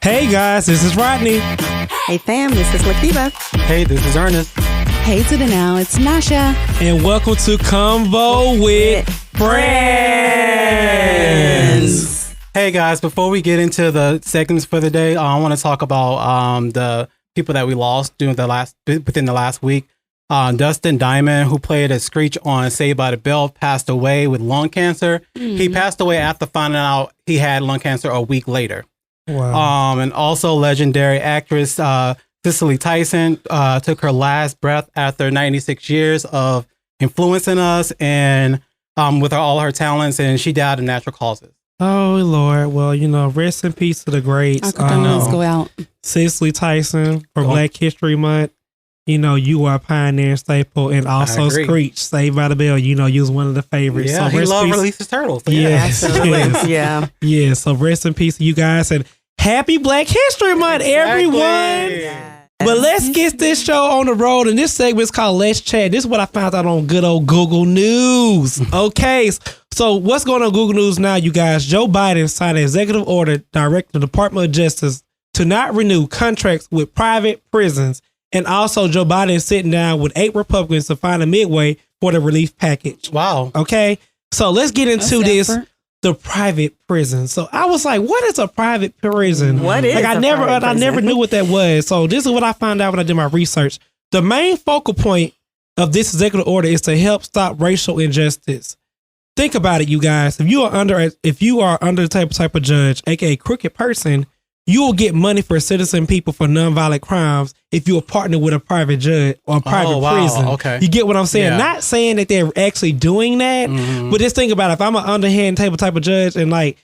Hey guys, this is Rodney. Hey fam, this is Lakiba. Hey, this is Ernest. Hey to the now, it's Nasha. And welcome to conVo with Friendz. Hey guys, before we get into the segments for the day, I want to talk about the people that we lost within the last week. Dustin Diamond, who played a Screech on Saved by the Bell, passed away with lung cancer. He passed away after finding out he had lung cancer a week later. Wow. And also legendary actress Cicely Tyson took her last breath after 96 years of influencing us and with all her talents, and she died of natural causes. Oh Lord. Well, rest in peace to the greats. Our condolences go out. Cicely Tyson for Black History Month. You are a pioneer staple, and also Screech, Saved by the Bell. You was one of the favorites. Yeah, so he loved Release His Turtles. So yes, absolutely. Yeah. So rest in peace to you guys, and happy Black History Month, everyone. Yeah. But let's get this show on the road, and this segment is called Let's Chat. This is what I found out on good old Google News. Okay, so what's going on Google News now, you guys? Joe Biden signed an executive order directing the Department of Justice to not renew contracts with private prisons. And also, Joe Biden is sitting down with 8 Republicans to find a midway for the relief package. Wow. Okay, so let's get into the private prison. So I was like, what is a private prison? What is I never knew what that was. So this is what I found out when I did my research. The main focal point of this executive order is to help stop racial injustice. Think about it, you guys. If you are under the type of judge, aka crooked person, you will get money for citizen people for nonviolent crimes if you're partnered with a private judge or a private prison. Okay. You get what I'm saying? Yeah. Not saying that they're actually doing that, but just think about it. If I'm an underhand table type of judge and I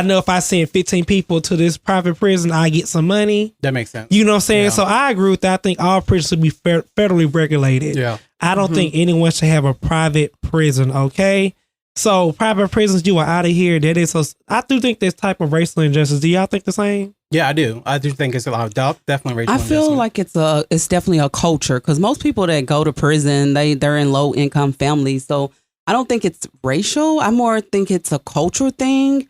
know if I send 15 people to this private prison, I get some money. That makes sense. You know what I'm saying? Yeah. So I agree with that. I think all prisons should be federally regulated. Yeah. I don't think anyone should have a private prison, okay? So private prisons, you are out of here. I do think this type of racial injustice. Do y'all think the same? Yeah, I do. I do think it's a lot of definitely racial I feel injustice. like it's definitely a culture, because most people that go to prison, they're in low income families. So I don't think it's racial. I more think it's a cultural thing.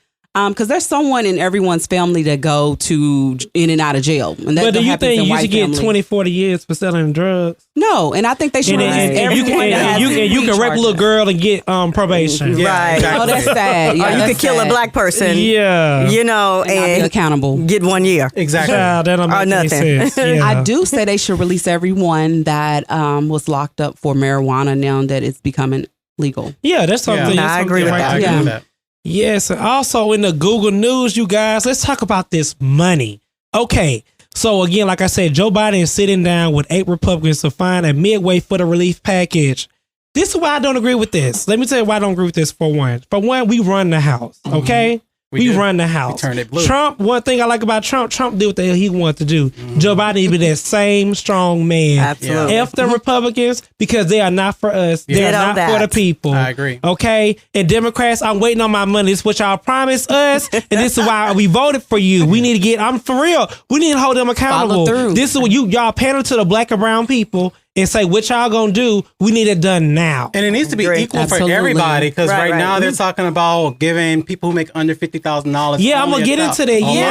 Because there's someone in everyone's family that go to in and out of jail. And but do you think you should get family. 20, 40 years for selling drugs? No, and I think they should release everyone. You can rape a little girl and get probation. Yeah, Right. exactly. Oh, that's sad. Yeah, Or you that's could kill sad. a black person, Yeah. and not be accountable. get 1 year. Exactly. Child, that don't make any nothing. sense. Yeah. I do say they should release everyone that was locked up for marijuana now that it's becoming legal. Yeah, that's something. I agree with that. I agree with that. Yes, and also in the Google News, you guys, let's talk about this money. Okay, so again, like I said, Joe Biden is sitting down with 8 Republicans to find a midway for the relief package. This is why I don't agree with this. Let me tell you why I don't agree with this for one. For one, we run the House, okay? We run the House. We turn it blue. Trump, one thing I like about Trump did what the hell he wanted to do. Joe Biden be that same strong man. Absolutely. F the Republicans, because they are not for us. They are not for the people. I agree. Okay? And Democrats, I'm waiting on my money. This is what y'all promised us, and this is why we voted for you. We need to get, I'm for real, we need to hold them accountable. Follow through. This is what y'all pander to the black and brown people and say, what y'all gonna do? We need it done now. And it needs to be equal Absolutely. for everybody, because Right. now they're talking about giving people who make under $50,000. Yeah, I'm gonna get into that. Oh, my Yeah,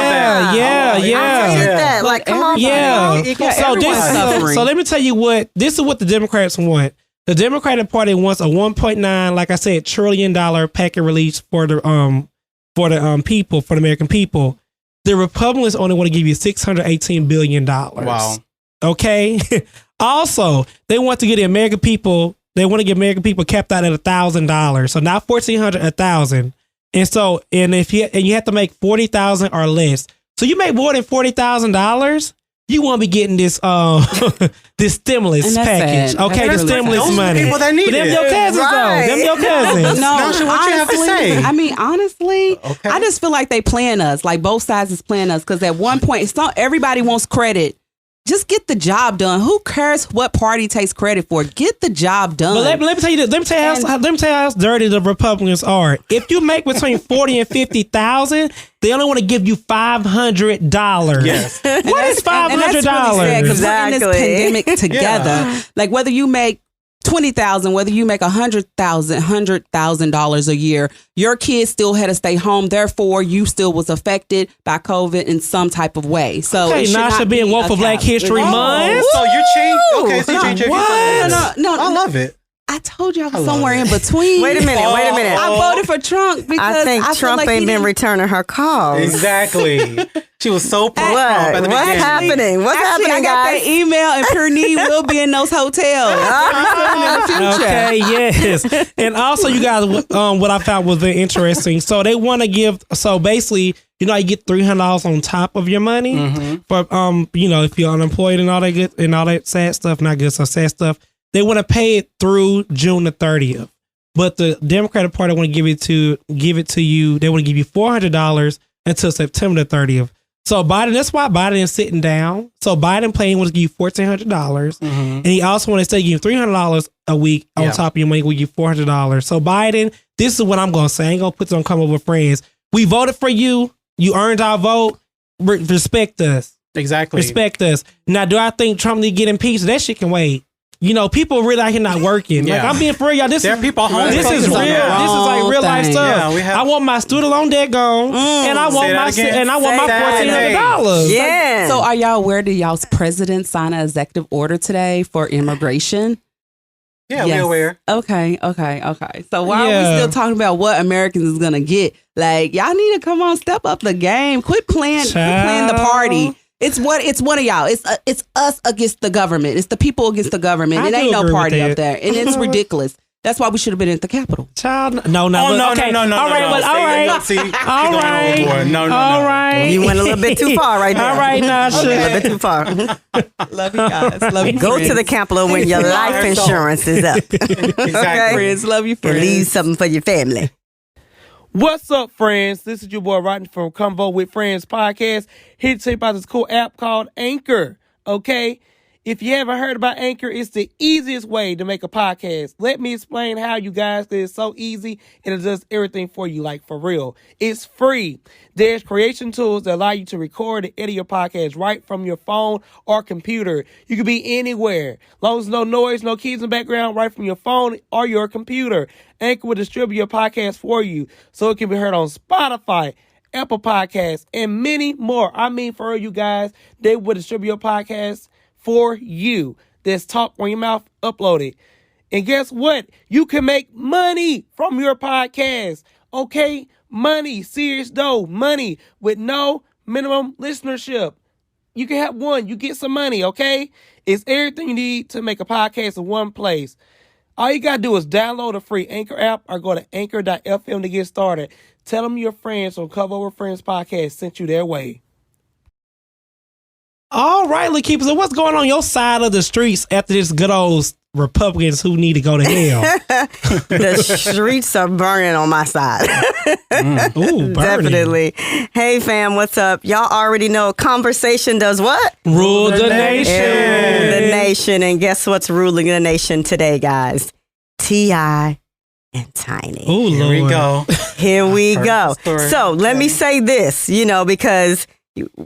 bad. yeah. I hated that. Like, come on. Yeah. Equal So everybody. suffering. so let me tell you this is what the Democrats want. The Democratic Party wants a 1.9, like I said, $1 trillion packet release for the people, for the American people. The Republicans only want to give you $618 billion. Wow. Okay. Also, they want to get the American people. They want to get American people capped out at $1,000. So not $1,400, $1,000. And so, if you have to make $40,000 or less. So you make more than $40,000, you want to be getting this this stimulus package. sad. Okay, the That's really stimulus sad. Those are the money. people that need But them it. your cousins Right. though. Them your cousins. No, Nasha, what you have to say? I mean, honestly, Okay. I just feel like they playing us. Like both sides is playing us, because at one point, everybody wants credit. Just get the job done. Who cares what party takes credit for? Get the job done. But let me tell you this. Let me tell you how dirty the Republicans are. If you make between 40 and 50,000, they only want to give you $500. Yes. What is $500? Because we're in Exactly. this pandemic together. Like whether you make $20,000, whether you make $100,000 a year, your kids still had to stay home. Therefore, you still was affected by COVID in some type of way. So, okay, Nasha being one for Black History Month. So you're changing. Okay, so you change your No, I love it. I told you I was somewhere in between. Wait a minute. I voted for Trump because I think Trump like ain't been returning her calls. Exactly. She was so pro Trump at the beginning. What's happening? What's happening, I got guys? that email, and Pure Need will be in those hotels. Okay, yes. And also, you guys, what I found was very interesting. So they want to give, so basically, you know, you get $300 on top of your money for, you know, if you're unemployed and all that good and all that sad stuff, not good, so sad stuff. They want to pay it through June the 30th. But the Democratic Party want to give it to you. They want to give you $400 until September the 30th. So Biden, that's why Biden is sitting down. So Biden plan was to give you $1,400, and he also want to say give you $300 a week on top of your money. We give you $400. So Biden, this is what I'm gonna say. I ain't gonna put this on Come Over Friends. We voted for you. You earned our vote. Respect us. Exactly. Respect us. Now, do I think Trump need to get impeached? That shit can wait. You know, people really out here not working. Like, I'm being for real, y'all. This is people home. This is real. This is like real life stuff. I want my student loan debt gone, and I want my $1,400. Yeah. So, are y'all aware that y'all's president signed an executive order today for immigration? Yeah, we're aware. Okay. So why are we still talking about what Americans is gonna get? Like, y'all need to come on, step up the game. Quit playing the party. It's one of y'all. It's us against the government. It's the people against the government. It ain't no party up there, and it's ridiculous. That's why we should have been at the Capitol. Child, no. All right. You went a little bit too far right there. All right, Nasha. A little bit too far. Love you guys. Love you. Go to the Capitol when your life insurance is up. Exactly. Friends, love you, friends. And leave something for your family. What's up, friends? This is your boy Rodney from conVo with Friends podcast. Here to tell you about this cool app called Anchor. Okay? If you haven't heard about Anchor, it's the easiest way to make a podcast. Let me explain how, you guys. It's so easy and it does everything for you, like for real. It's free. There's creation tools that allow you to record and edit your podcast right from your phone or computer. You can be anywhere. As long as no noise, no keys in the background, right from your phone or your computer. Anchor will distribute your podcast for you so it can be heard on Spotify, Apple Podcasts, and many more. I mean, for real, you guys, they will distribute your podcast for you. There's talk on your mouth, upload it. And guess what? You can make money from your podcast. Okay? Money, serious dough, money with no minimum listenership. You can have one, you get some money, okay? It's everything you need to make a podcast in one place. All you got to do is download a free Anchor app or go to anchor.fm to get started. Tell them your friends on Cover Over Friends podcast sent you their way. All right, LaKeeper. So what's going on your side of the streets after this good old Republicans who need to go to hell? The streets are burning on my side. Ooh, burning. Definitely. Hey, fam, what's up? Y'all already know conversation does what? Rule the nation. Rule the nation. And guess what's ruling the nation today, guys? T.I. and Tiny. Ooh, Here we go. Here we go. So let me say this, because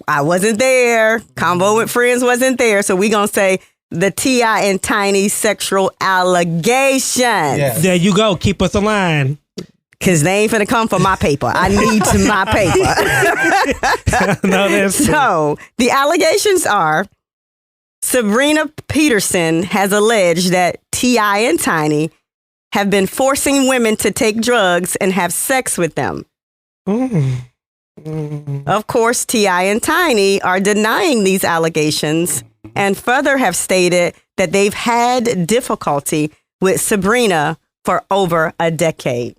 I wasn't there. Convo with Friends wasn't there. So we going to say the T.I. and Tiny sexual allegations. Yes. There you go. Keep us aligned. Because they ain't finna come for my paper. I need my paper. No, that's so the allegations are Sabrina Peterson has alleged that T.I. and Tiny have been forcing women to take drugs and have sex with them. Of course, T.I. and Tiny are denying these allegations and further have stated that they've had difficulty with Sabrina for over a decade.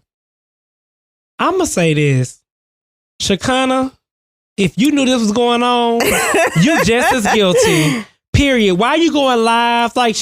I'm going to say this. Shakana, if you knew this was going on, you just as guilty. Period. Why are you going live? Like,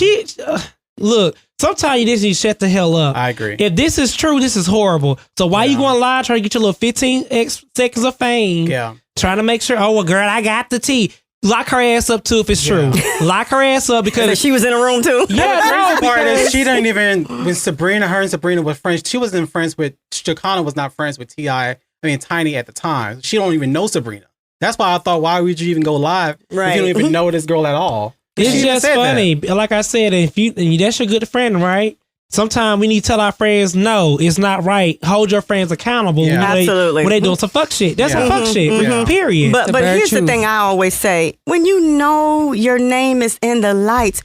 look, sometimes you just need to shut the hell up. I agree. If this is true, this is horrible. So why you going live trying to get your little 15 seconds of fame? Yeah. Trying to make sure, oh, well, girl, I got the tea. Lock her ass up, too, if it's true. Lock her ass up because... she was in a room, too? Yeah, The no, crazy part is because... she didn't even... When her and Sabrina were friends, she wasn't friends with... Shakana was not friends with Tiny at the time. She don't even know Sabrina. That's why I thought, why would you even go live if you don't even know this girl at all? It's She just said funny. Like I said, if you and that's your good friend, right? Sometimes we need to tell our friends, no, it's not right. Hold your friends accountable. Yeah. Absolutely. When they doing some fuck shit. That's some Yeah. fuck shit. Period. But here's the thing I always say. When you know your name is in the lights,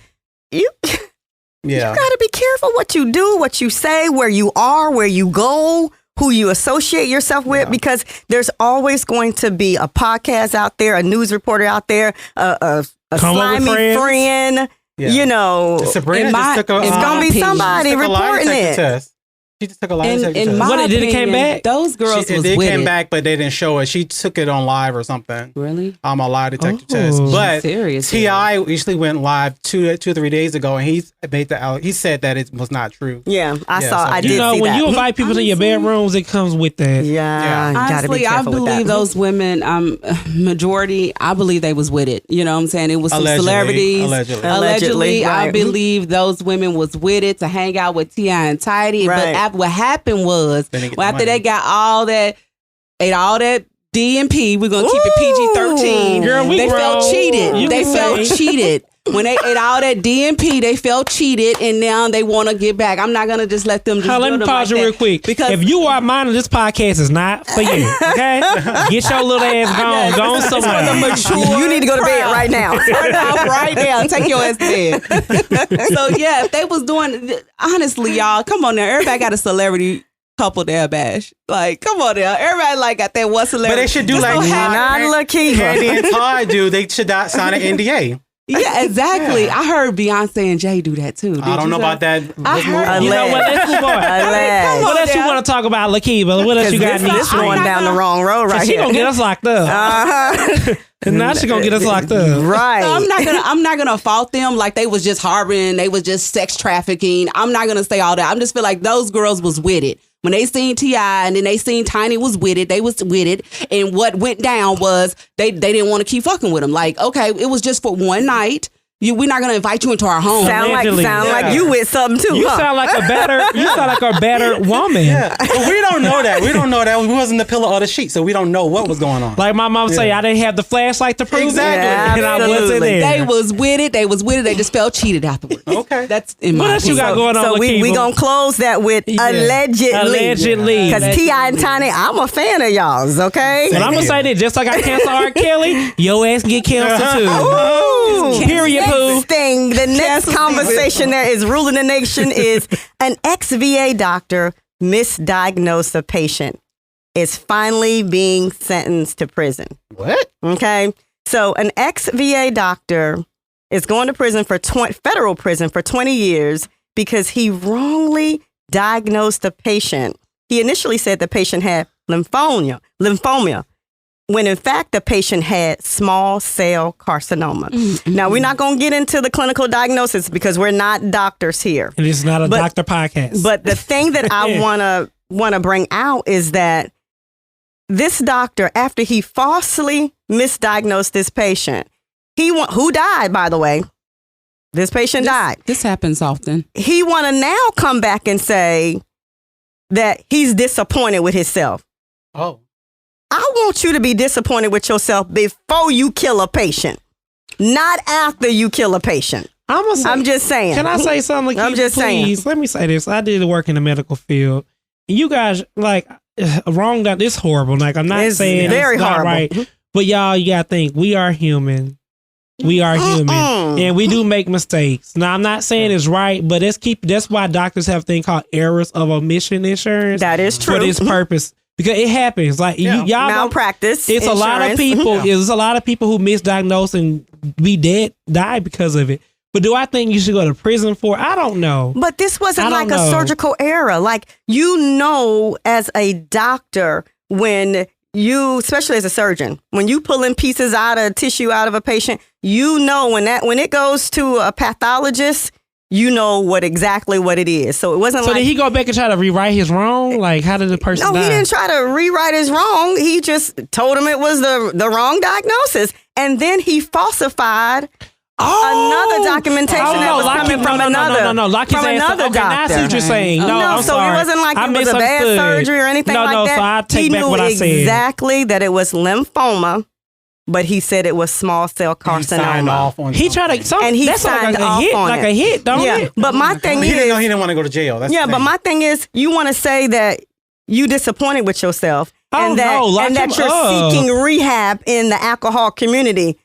you gotta be careful what you do, what you say, where you are, where you go, who you associate yourself with, because there's always going to be a podcast out there, a news reporter out there, a slimy friend. Yeah. You know, Sabrina just took a, it's gonna be somebody she took a lie reporting detector it. test. She just took a lie detector test. my What, did it opinion, came back? Those girls was It with came it. back, but they didn't show it. She took it on live or something. Really? A lie detector Oh. test. But Serious. T.I. usually went live two or 3 days ago, and he said that it was not true. Yeah, I Yeah, saw. so- I did You know, see when that. you invite people to your bedrooms, it comes with that. Yeah, you gotta be Honestly, I careful with believe that. those women, majority, I believe they was with it. You know what I'm saying? It was some Allegedly. celebrities. Allegedly. Allegedly, I right. believe those women was with it to hang out with T.I. and Tidy. Right. But what happened was, They didn't get well, the after money. they got ate all that D&P, we're going to keep it PG-13. Girl, we they felt grown. cheated. You They can felt say. cheated. When they ate all that D&P, they felt cheated, and now they want to get back. I'm not going to just let them just Let do me them pause like you that. real quick. Because if you are minding, this podcast is not for you. Okay, get your little ass gone. Go somewhere. You need to go to bed right now. Turn off right now. Take your ass to bed. So yeah, if they was doing, honestly, y'all, come on now. Everybody got a celebrity couple there, bash. Like, come on now. Everybody like got that one celebrity. But they should do Just like don't have- Not Lakeith. Candy and Todd do. They should not sign an NDA. Yeah, exactly. I heard Beyonce and Jay do that too. I don't know about that. I Let's heard- move on. You know what? Let's move on. Alleged. What else you now. want to talk about, Lakiba? What else you got? This going down the wrong road right She here. gonna get us locked up. And now she gonna get us locked up. Right. So I'm not gonna fault them like they was just harboring, they was just sex trafficking. I'm not gonna say all that. I'm just feel like those girls was with it. When they seen T.I. and then they seen Tiny was with it, they was with it. And what went down was they didn't want to keep fucking with him. Like, okay, it was just for one night. We're not gonna invite you into our home. Sound Allegedly. like you with something too. You huh? sound like a better woman. Yeah. But we don't know that. We don't know that. We wasn't the pillow or the sheet, so we don't know what was going on. Like my mom say, I didn't have the flashlight to prove Exactly. it, and I wasn't Absolutely. there. They was with it. They was with it. They just felt cheated afterwards. Okay. That's in my What else you opinion. got going on? So we Lakeith? gonna close that with Yeah. allegedly. Allegedly. Because T.I. and Tiny, I'm a fan of y'all's, okay? But I'm gonna say this: just like I cancel R. Kelly, your ass can get canceled too. Ooh. Period, poo. Next thing, the next conversation that is ruling the nation is an ex-VA doctor misdiagnosed a patient is finally being sentenced to prison. What? Okay. So an ex-VA doctor is going to prison for federal prison for 20 years because he wrongly diagnosed a patient. He initially said the patient had lymphoma, when in fact the patient had small cell carcinoma. Mm-hmm. Now, we're not going to get into the clinical diagnosis because we're not doctors here. And it's not a doctor podcast. But the thing that I want to bring out is that this doctor, after he falsely misdiagnosed this patient, who died, by the way, this patient died. This happens often. He want to now come back and say that he's disappointed with himself. Oh. I want you to be disappointed with yourself before you kill a patient, not after you kill a patient. I'm just saying. Can I say something? I'm just saying. Let me say this. I did work in the medical field. And you guys, like, wrong. That this horrible. Like, I'm not It's saying very it's not horrible. right. But y'all, you gotta think we are human. We are human, and we do make mistakes. Now, I'm not saying it's right, but that's why doctors have a thing called errors of omission insurance. That is true. For this purpose. Because it happens. Like, y'all malpractice. It's a lot of people. It's a lot of people who misdiagnose and die because of it. But do I think you should go to prison for it? I don't know. But this wasn't I like don't a know. surgical error. Like, as a doctor, when you, especially as a surgeon, when you pulling pieces out of tissue out of a patient, when it goes to a pathologist, you know exactly what it is. So it wasn't So did he go back and try to rewrite his wrong? Like, how did the person No, die? he didn't try to rewrite his wrong. He just told him it was the wrong diagnosis. And then he falsified another documentation that was coming from another Lock his from ass up. another Okay, now I see doctor. what you're saying. No, No, I'm so sorry. it wasn't like I it was a bad misunderstood. surgery or anything like that. So I take he back knew what I said. exactly that it was lymphoma but he said it was small cell He signed carcinoma. off on He tried something. to, And he that's signed off hit, on like it. a hit, don't Yeah, it? but my thing He didn't know he is, didn't want to go to jail. That's yeah, the but thing. my thing is, you want to say that you disappointed with yourself, Oh, and that no, lock and that him you're up. seeking rehab in the alcohol community.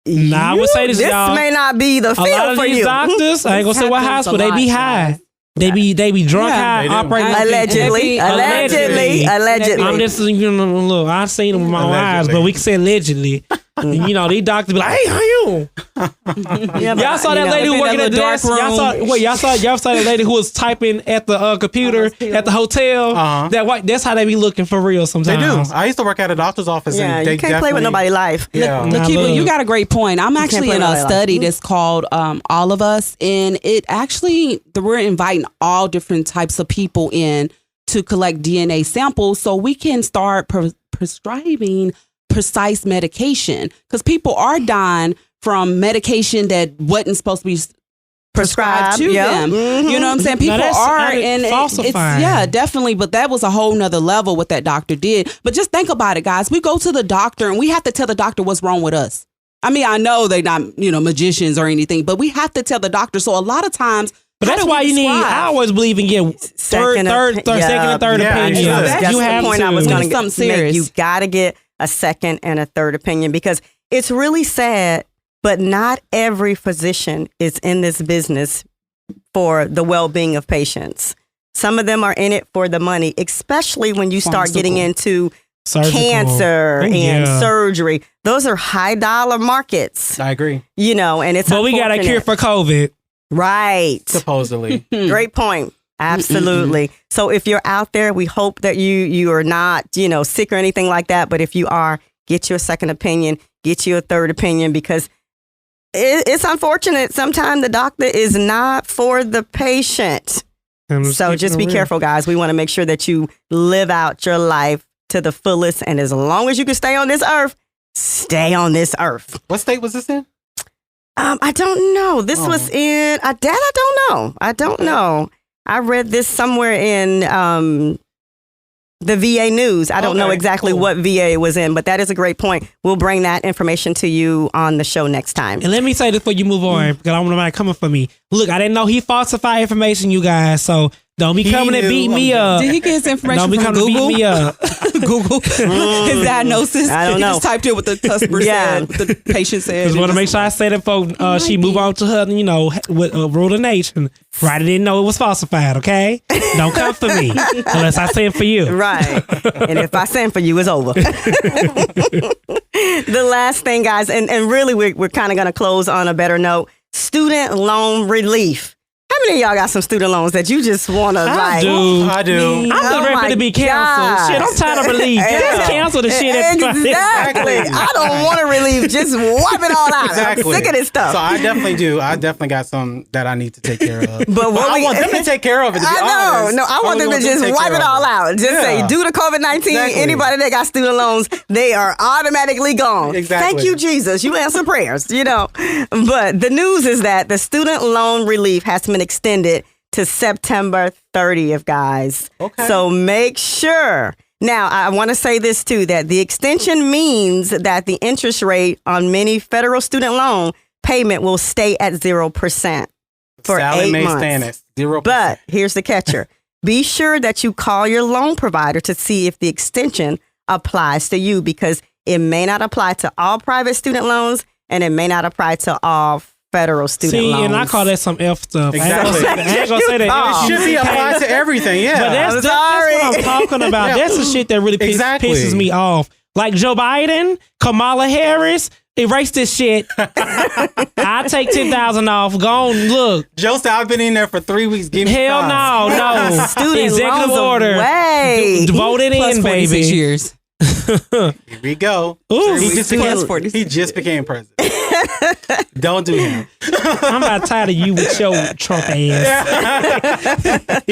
Nah, I would say this, y'all. may not be the A lot field of for these you. doctors, I ain't gonna say what happens a hospital, they be lot, high. guys. They be drunk Yeah, high, they do. operating. Allegedly, Allegedly. allegedly. I'm just, look, I seen them with my own eyes, Allegedly. but we can say allegedly. These doctors be like, hey, how you? Yeah, Y'all saw that lady who working at the dark desk? Y'all saw that lady who was typing at the computer at the hotel? Uh-huh. That's how they be looking for real They sometimes. do. I used to work at a doctor's office. Yeah, and they you can't play with definitely- nobody's life. Yeah. Nah, Lakeitha, look. you got a great point. I'm actually play in with a my life. study that's called All of Us, and it actually we're inviting all different types of people in to collect DNA samples so we can start prescribing precise medication, because people are dying from medication that wasn't supposed to be prescribed to yeah. them. Mhm. You know what I'm saying? People that's are, added and it's falsifying. yeah, definitely. But that was a whole nother level what that doctor did. But just think about it, guys. We go to the doctor and we have to tell the doctor what's wrong with us. I mean, I know they're not, magicians or anything, but we have to tell the doctor. So a lot of times, But how that's do we why you need. prescribe? I always believe in getting second and third Yeah, opinion. yeah. That's You the have point to. I was going to Something make. serious. You got to get a second and a third opinion, because it's really sad, but not every physician is in this business for the well-being of patients. Some of them are in it for the money, especially when you start getting into Surgical. cancer Oh, and yeah. surgery. Those are high dollar markets, I agree. and it's But we got a cure unfortunate. for COVID. Right. Supposedly. Great point. Absolutely. So if you're out there, we hope that you are not, sick or anything like that. But if you are, get you a second opinion, get you a third opinion, because it's unfortunate. Sometimes the doctor is not for the patient. So just be careful, guys. We want to make sure that you live out your life to the fullest. And as long as you can stay on this earth, stay on this earth. What state was this in? I don't know. This was in I don't know. I read this somewhere in the VA news. I don't know Okay, exactly cool. what VA it was in, but that is a great point. We'll bring that information to you on the show next time. And let me say this before you move on, because I don't want nobody coming for me. Look, I didn't know he falsified information, you guys. So don't be He coming and knew. beat me up. Did he get his information Don't be from coming to Google? beat me up. Google his diagnosis. I don't He know. just typed in what the customer Yeah. said, what the patient said. Just want to and make sure I say that before she move on to her, with rule the nation. Right, I didn't know it was falsified, okay? Don't come for me unless I send for you. Right. And if I send for you, it's over. The last thing, guys, and really we're kind of going to close on a better note. Student loan relief. How many of y'all got some student loans that you just want to I like? do. I do. I'm Oh ready for my it to be canceled. God. Shit, I'm tired of relief. Just cancel the shit. Exactly. I don't want to relieve. Just wipe it all out. Exactly. I'm sick of this stuff. So I definitely do. I definitely got some that I need to take care of. But what I we- want them to take care of it. To be I know. honest. No, I want them to just take wipe care it of all out. Just say, Yeah. due to COVID-19, Exactly. anybody that got student loans, they are automatically gone. Exactly. Thank you, Jesus. You answer prayers, But the news is that the student loan relief has been extended to September 30th, guys. Okay. So make sure. Now, I want to say this too, that the extension means that the interest rate on many federal student loan payment will stay at 0% for Sallie 8 Mae months. Stannis, 0%. But here's the catcher. Be sure that you call your loan provider to see if the extension applies to you, because it may not apply to all private student loans and it may not apply to all federal student See, loans. and I call that some F stuff. Exactly. I ain't gonna say that. it should be applied to everything. Yeah. But that's what I'm talking about. Yeah. That's the shit that really Exactly. pisses me off. Like Joe Biden, Kamala Harris, erase this shit. I take 10,000 off. Go on, look. Joe said, I've been in there for 3 weeks. Give me Hell five. no. Student Executive loans order. away. Vote it plus in, 46 baby. years. Here we go. Ooh. He just became president. Don't do him. I'm about tired of you with your Trump ass.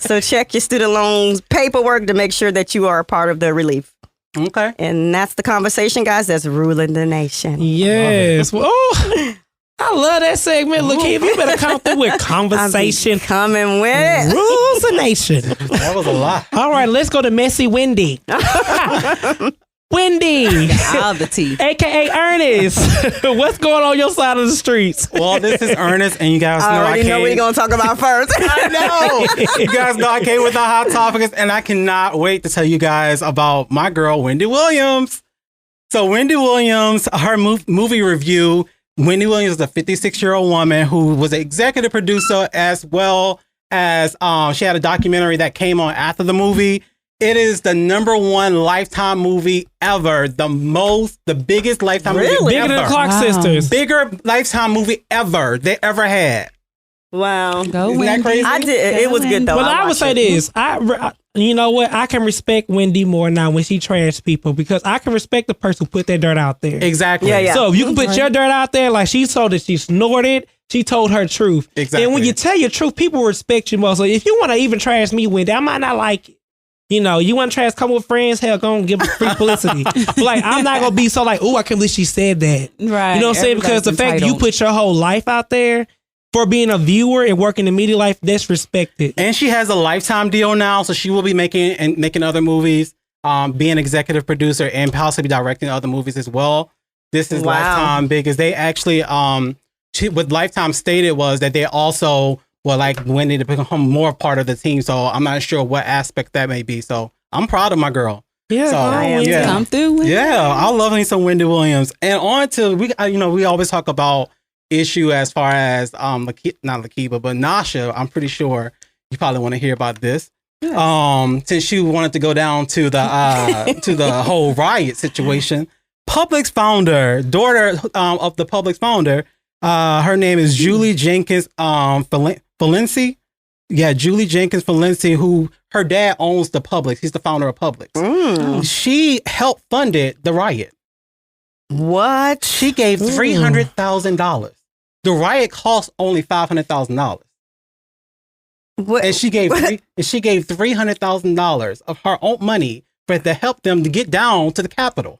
So check your student loans paperwork to make sure that you are a part of the relief. Okay. And that's the conversation, guys, that's ruling the nation. Yes. Well, oh, I love that segment. Look, Keith, you better come through with conversation. Coming with it. Rules the nation. That was a lot. All right, let's go to Messy Wendy. Wendy, All the tea. aka Ernest. What's going on your side of the streets? Well, this is Ernest, and you guys know I already know came. what you're going to talk about first. I know. You guys know I came with the hot topics, and I cannot wait to tell you guys about my girl, Wendy Williams. So Wendy Williams, her movie review. Wendy Williams is a 56-year-old woman who was an executive producer as well as she had a documentary that came on after the movie. It is the #1 Lifetime movie ever. The biggest Lifetime movie ever. Bigger than the Clark sisters. Bigger Lifetime movie ever they ever had. Wow. Go Isn't that Wendy. crazy? I did. It was good, though. Well, I would watched say it. this. You know what? I can respect Wendy more now when she trash people because I can respect the person who put that dirt out there. Exactly. Yeah. So if you can put your dirt out there, like she told that she snorted, she told her truth. Exactly. And when you tell your truth, people respect you more. So if you want to even trash me, Wendy, I might not like it. You know, you want to trash come with friends, hell, go and give them free publicity. But like, I'm not going to be so like, oh, I can't believe she said that. Right. You know what I'm saying? Because the fact that you put your whole life out there for being a viewer and working in media life, that's respected. And she has a Lifetime deal now, so she will be making other movies, being executive producer and possibly directing other movies as well. This is Lifetime big as they actually what Lifetime stated was that they also would like Wendy to become more part of the team. So I'm not sure what aspect that may be. So I'm proud of my girl. Yeah, So, I am. yeah. Come through. Wendy. Yeah, I love me some Wendy Williams. And on to we always talk about issue as far as not Lakiba, but Nasha. I'm pretty sure you probably want to hear about this. Since she wanted to go down to the to the whole riot situation. Publix founder, daughter of the Publix founder, her name is Julie Jenkins Valenci. Yeah, Julie Jenkins Valenci, who her dad owns the Publix. He's the founder of Publix. She helped funded the riot. What? She gave $300,000. The riot cost only $500,000. What? And she gave $300,000 of her own money to help them to get down to the Capitol.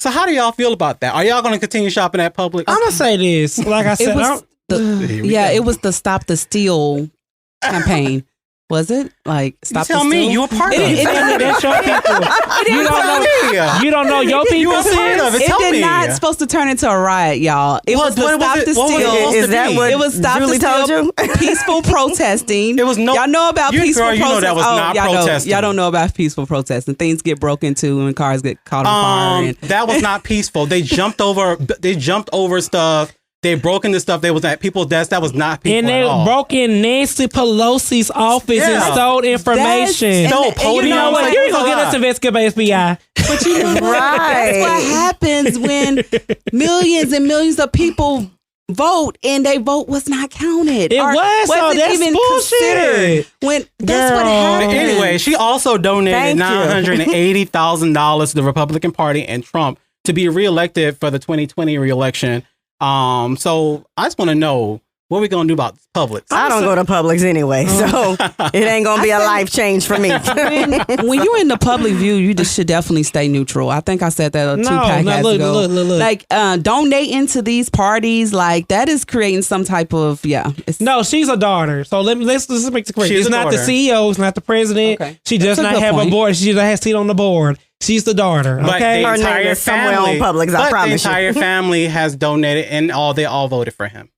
So how do y'all feel about that? Are y'all going to continue shopping at Publix? I'm going to say this. Like I said, It was the Stop the Steal campaign. Was it? Like, Stop the Steal? Tell me, you a part of it. That's your people. You don't know your people. You a part of it. It Tell did me. not supposed to turn into a riot, y'all. It was the what was Stop it- the what was it Steal. supposed to Is that be? what It was Stop Julie the told Steal. you? Peaceful protesting. It was no. Y'all know about You peaceful girl, you know protesting. that was not protesting. Y'all don't know about peaceful protesting. Things get broken into and cars get caught on fire. And That was not peaceful. They jumped over stuff. They broke into stuff. They was at people's desks. That was not peaceful And they at all. broke in Nancy Pelosi's office and stole information. Stole podiums. You know what? You ain't gonna get us investigated by FBI. But you know what? That's what happens when millions and millions of people vote and their vote was not counted. It Or was, so wasn't that's even bullshit. considered. When that's what Girl. happened. Anyway, she also donated Thank you. $980,000 to the Republican Party and Trump to be reelected for the 2020 reelection. So I just want to know what we gonna do about Publix. I don't go to Publix anyway, so it ain't gonna be a life change for me. when you're in the public view, you just should definitely stay neutral. I think I said that two podcasts ago. Look. Like donating to these parties, like that is creating some type of No, she's a daughter. So let's make the correct. She's It's a not daughter. the CEO. It's not the president. Okay. She does That's a not good have a point. board. She just has a seat on the board. She's the daughter. But Okay. the Her name entire is somewhere on family, Publix, I promise you. the entire family has donated, and they all voted for him.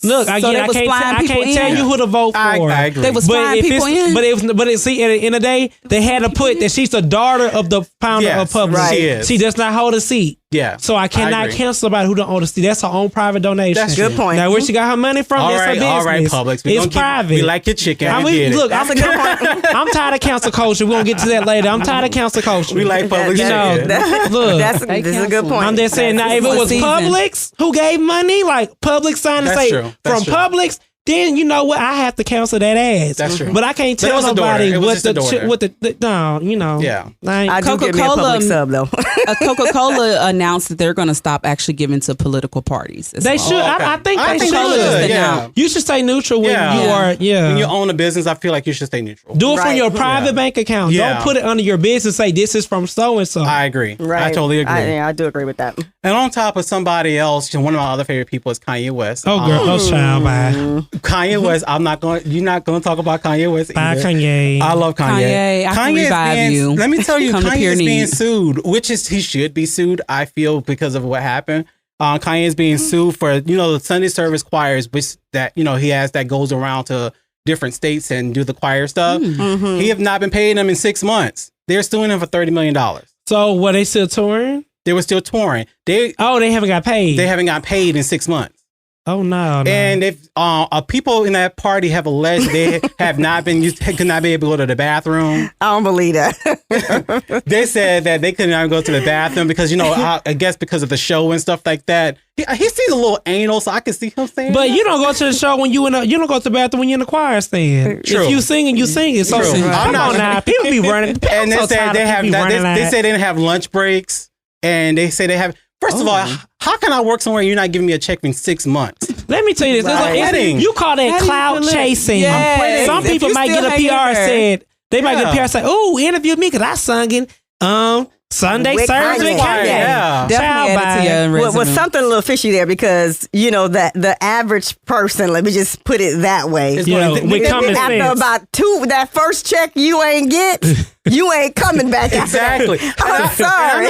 Look, So again, they I was can't flying people tell in? you who to vote for. I agree. They was flying people in. But see, at the end of the day, they had to put that she's the daughter of the founder Yes, of Publix. right. She is. She does not hold a seat. Yeah. So I cannot agree. cancel somebody who don't own a seat. That's her own private donation. That's Good point. Now, where she got her money from, All that's her right, business. all right, Publix. It's private. We like your chicken. I we mean, get it. look, That's a good point. I'm tired of council culture. We're going to get to that later. I'm tired of council culture. we like Publix chicken. Look. This is a good point. I'm just saying, now, if it was Publix who gave money, like Publix signed to That's say true. That's from true. Publix, then you know what? I have to cancel that ass. That's true. But I can't But it tell was a daughter. nobody It was what just a daughter. no, you know. Yeah. I do give me a Coca-Cola, Publix sub though. Coca-Cola announced that they're going to stop actually giving to political parties. as They well. should. okay. I think I they think they should. should, yeah. You should stay neutral when Yeah. you are. Yeah. When you own a business, I feel like you should stay neutral. Do it from Right. your private bank account. Yeah. Don't put it under your business. Say this is from so and so. I agree. Right. I totally agree. I do agree with that. And on top of somebody else, one of my other favorite people is Kanye West. Oh girl, oh child, bye. Kanye West. You're not going to talk about Kanye West. Bye, either. Kanye. I love Kanye. I can revive you. Let me tell you, Come to Kanye Pure is being Needs. sued, which is he should be sued. I feel because of what happened. Kanye is being sued for the Sunday service choirs, which that he has that goes around to different states and do the choir stuff. Mm-hmm. He have not been paying them in 6 months. They're suing him for $30 million. So, were they still touring? They were still touring. They haven't got paid. They haven't got paid in 6 months. Oh no! And if people in that party have alleged they have not been could not be able to go to the bathroom. I don't believe that. They said that they could not go to the bathroom because I guess because of the show and stuff like that. He seems a little anal, so I can see him saying. But that. you don't go to the show when you don't go to the bathroom when you're in the choir stand. True. If you singing, you singing. So True. come on now, people be running. And they so said they have. They say they didn't have lunch breaks, and they say they have. First of all, how can I work somewhere and you're not giving me a check in 6 months? Let me tell you this. Right. You call that cloud chasing. Yes. Some If people you might still get a hanging PR there. said, they might get a PR say, oh, interview me because I sung in Sunday With service with Kanye. Kanye. Yeah. Definitely Child add it to your Well, resume. something a little fishy there because that the average person, let me just put it that way. It's You know, gonna- with common After sense. about that first check you ain't get, you ain't coming back. after that. Exactly. I'm sorry.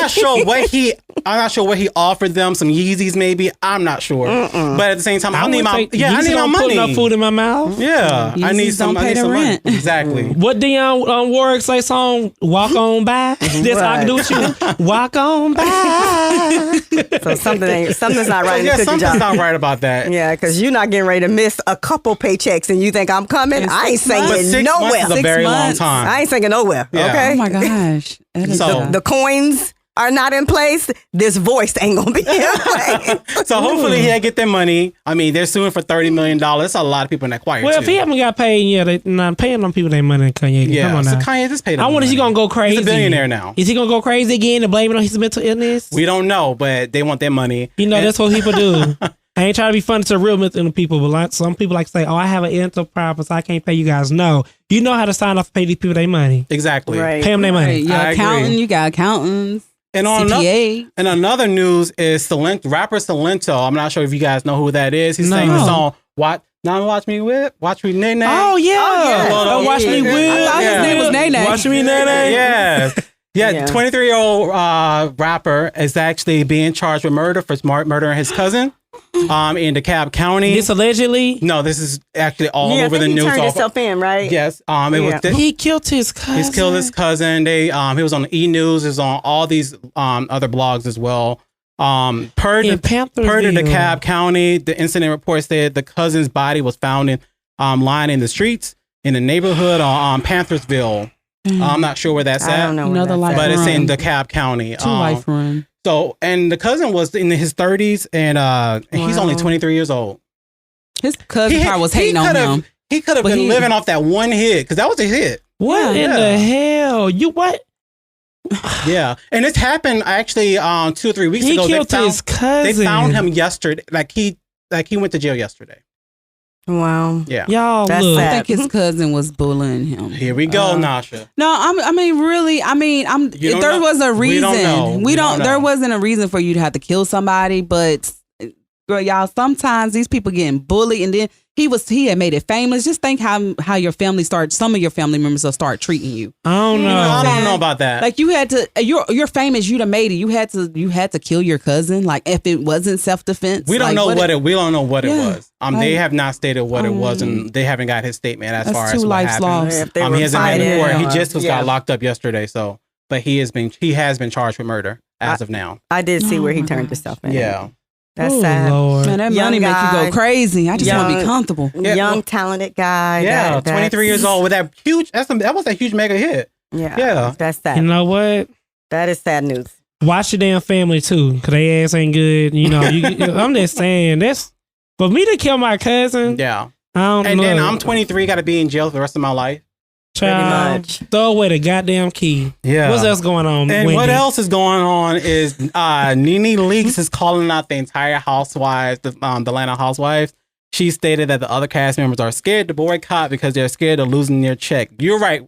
I'm not sure what he offered them. Some Yeezys, maybe. I'm not sure. But at the same time, I need my Put enough money. food in my mouth. Yeah, I need Yeezys some. don't I pay need the some rent. money. Exactly. What Dionne Warwick say song? Walk on by. This I can do with you. Walk on by. So something's not right in the Yeah, cookie something's jar. not right about that. Yeah, because you're not getting ready to miss a couple paychecks and you think I'm coming. In I ain't 6 months? But singing 6 months nowhere. is a 6 very long months. time. I ain't singing nowhere. Yeah. Okay. Oh my gosh. That is So- a- The coins are not in place. This voice ain't gonna be in place. So hopefully he'll get their money. I mean, they're suing for $30 million. That's a lot of people in that choir. Well, too. if he haven't got paid yet, they not paying them people their money. Kanye, yeah, come on so now. Kanye just paid him. I wonder, is he money. gonna go crazy? He's a billionaire now. Is he gonna go crazy again and blame it on his mental illness? We don't know, but they want their money. That's what people do. I ain't trying to be funny to real mental people, but some people like to say, "Oh, I have an mental problem, so I can't pay you guys." No, you know how to sign off and pay these people their money. Exactly. Right. Pay them their money. Right, your I accountant, agree. you got accountants, And on CPA. another news is rapper Salento. I'm not sure if you guys know who that is. He's No. sang the song Watch Me Whip, Watch Me Nay Nay. Oh yeah, yeah. Watch me Yeah. whip. I thought his name was Nay Nay. Watch me nay nay. Yeah. Yeah. 23-year-old rapper is actually being charged with murder for murdering his cousin in DeKalb County. This allegedly, No, this is actually all Yeah, I over think the he news. turned himself in, right? Yes. he killed his cousin. He's killed his cousin. He was on E! News. He was on all these other blogs as well. Per the DeKalb County, the incident report said the cousin's body was found lying in the streets in the neighborhood on Panthersville. I'm not sure where that's I at. don't know. Another where that's life But at. it's run. in DeKalb County. 2 life run. So, and the cousin was in his 30s, and he's only 23 years old. His cousin probably was hating on him. He could have But been he- living off that one hit because that was a hit. What in Yeah. the hell? You what? Yeah, and this happened actually 2 or 3 weeks He ago. killed his cousin. They found him yesterday. Like he went to jail yesterday. Wow. Yeah. Y'all That's look. sad. I think his cousin was bullying him. Here we go, Nasha. No, I mean, really. I mean, You don't there know. was a We reason. don't know. We don't There know. wasn't a reason for you to have to kill somebody, but girl, y'all. Sometimes these people getting bullied, and then he had made it famous. Just think how your family some of your family members will start treating you. I don't know. I don't know about that. Like you had to. You're famous. You'd have made it. You had to kill your cousin. Like if it wasn't self defense. we don't know what it. We don't know what it Yeah. was. They have not stated what it was, and they haven't got his statement as That's far 2 as what lives happened. lost. If they He were hasn't been fighting in court. He or- just yeah. got locked up yesterday. So, but he has been charged with murder as of now. I did see Oh where he my turned gosh. himself in. Yeah. That's Oh, sad. Lord. Man, that Young money make you guy. go crazy. I just want to be Young- comfortable. Yeah, Young, well- talented guy. Yeah, That's- 23 years old with that huge. That was a huge mega hit. Yeah. Yeah. That's sad. You know what? That is sad news. Watch your damn family too, cause they ass ain't good. You know, I'm just saying that's for me to kill my cousin. Yeah. I don't And know. then I'm 23, got to be in jail for the rest of my life. Child, much. throw away the goddamn key. Yeah. What's else going on? And Wendy? what else is going on is Nene Leakes is calling out the entire housewives, the Atlanta housewives. She stated that the other cast members are scared to boycott because they're scared of losing their check. You're right,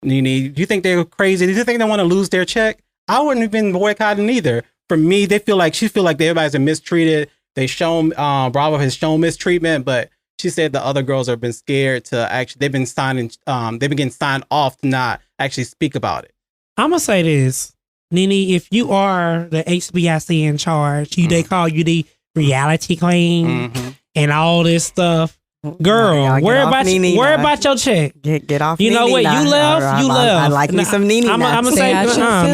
Nene. Do you think they're crazy? Do you think they want to lose their check? I wouldn't have been boycotting either. For me, she feel like everybody's been mistreated. Bravo has shown mistreatment, but she said the other girls have been scared to actually. They've been getting signed off to not actually speak about it. I'm gonna say this, Nene. If you are the HBIC in charge, they call you the reality queen and all this stuff. Girl, worry about your check. Get off. You know Nene what? now. You left. I like me some Nene. I'm now. gonna say,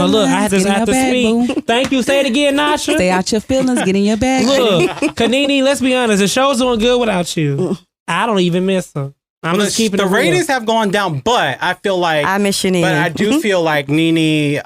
look, I have to speak. Thank you. Say it again, Nasha. Stay out your feelings. Get in your bag. Look, Kanini, let's be honest. The show's doing good without you. I don't even miss her. I'm just keeping the it real. ratings have gone down, but I feel like I miss you, Nene. But I do feel like Nene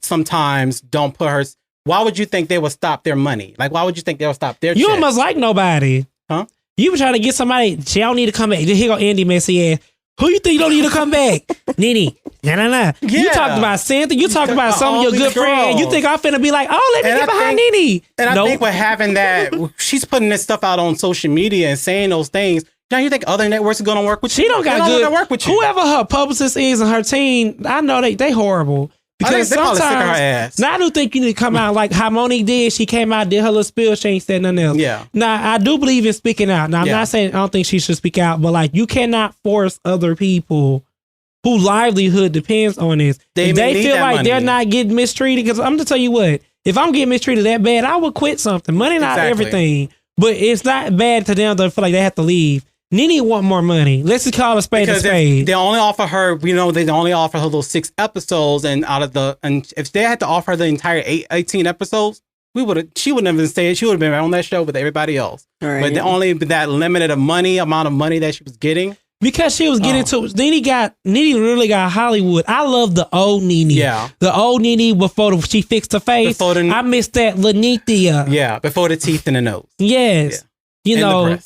sometimes don't put her. Why would you think they would stop their money? Like, why would you think they would stop their? You check? almost like nobody, huh? You were trying to get somebody. She don't need to come back. Here go Andy messy ass. Who you think you don't need to come back? Nene. Nah. Yeah. You talked about Cynthia. You talked about some of your good friends. You think I'm finna be like, oh, let me get behind Nene. And I think with having that, she's putting this stuff out on social media and saying those things. Now you think other networks are going to work with you? She don't got good. Work with you. Whoever her publicist is and her team, I know they horrible. Because sometimes, sick of her ass. Now I do think you need to come out like how Monique did. She came out, did her little spill. She ain't said nothing else. Yeah. Now I do believe in speaking out. Now I'm not saying I don't think she should speak out, but like you cannot force other people whose livelihood depends on this. They feel like money. They're not getting mistreated. Because I'm gonna tell you what, if I'm getting mistreated that bad, I would quit something. Money not everything, but it's not bad to them to feel like they have to leave. Nene want more money. Let's just call a spade a spade. They only offer her, they only offer her those 6 episodes, and if they had to offer her the entire 18 episodes, she wouldn't have been stayed. She would have been on that show with everybody else. Right. But only that limited amount of money that she was getting. Because she was getting to Nene really got Hollywood. I love the old Nene. Yeah. The old Nene before she fixed her face. I miss that Lanithia. Yeah, before the teeth and the nose. Yes. Yeah. You know.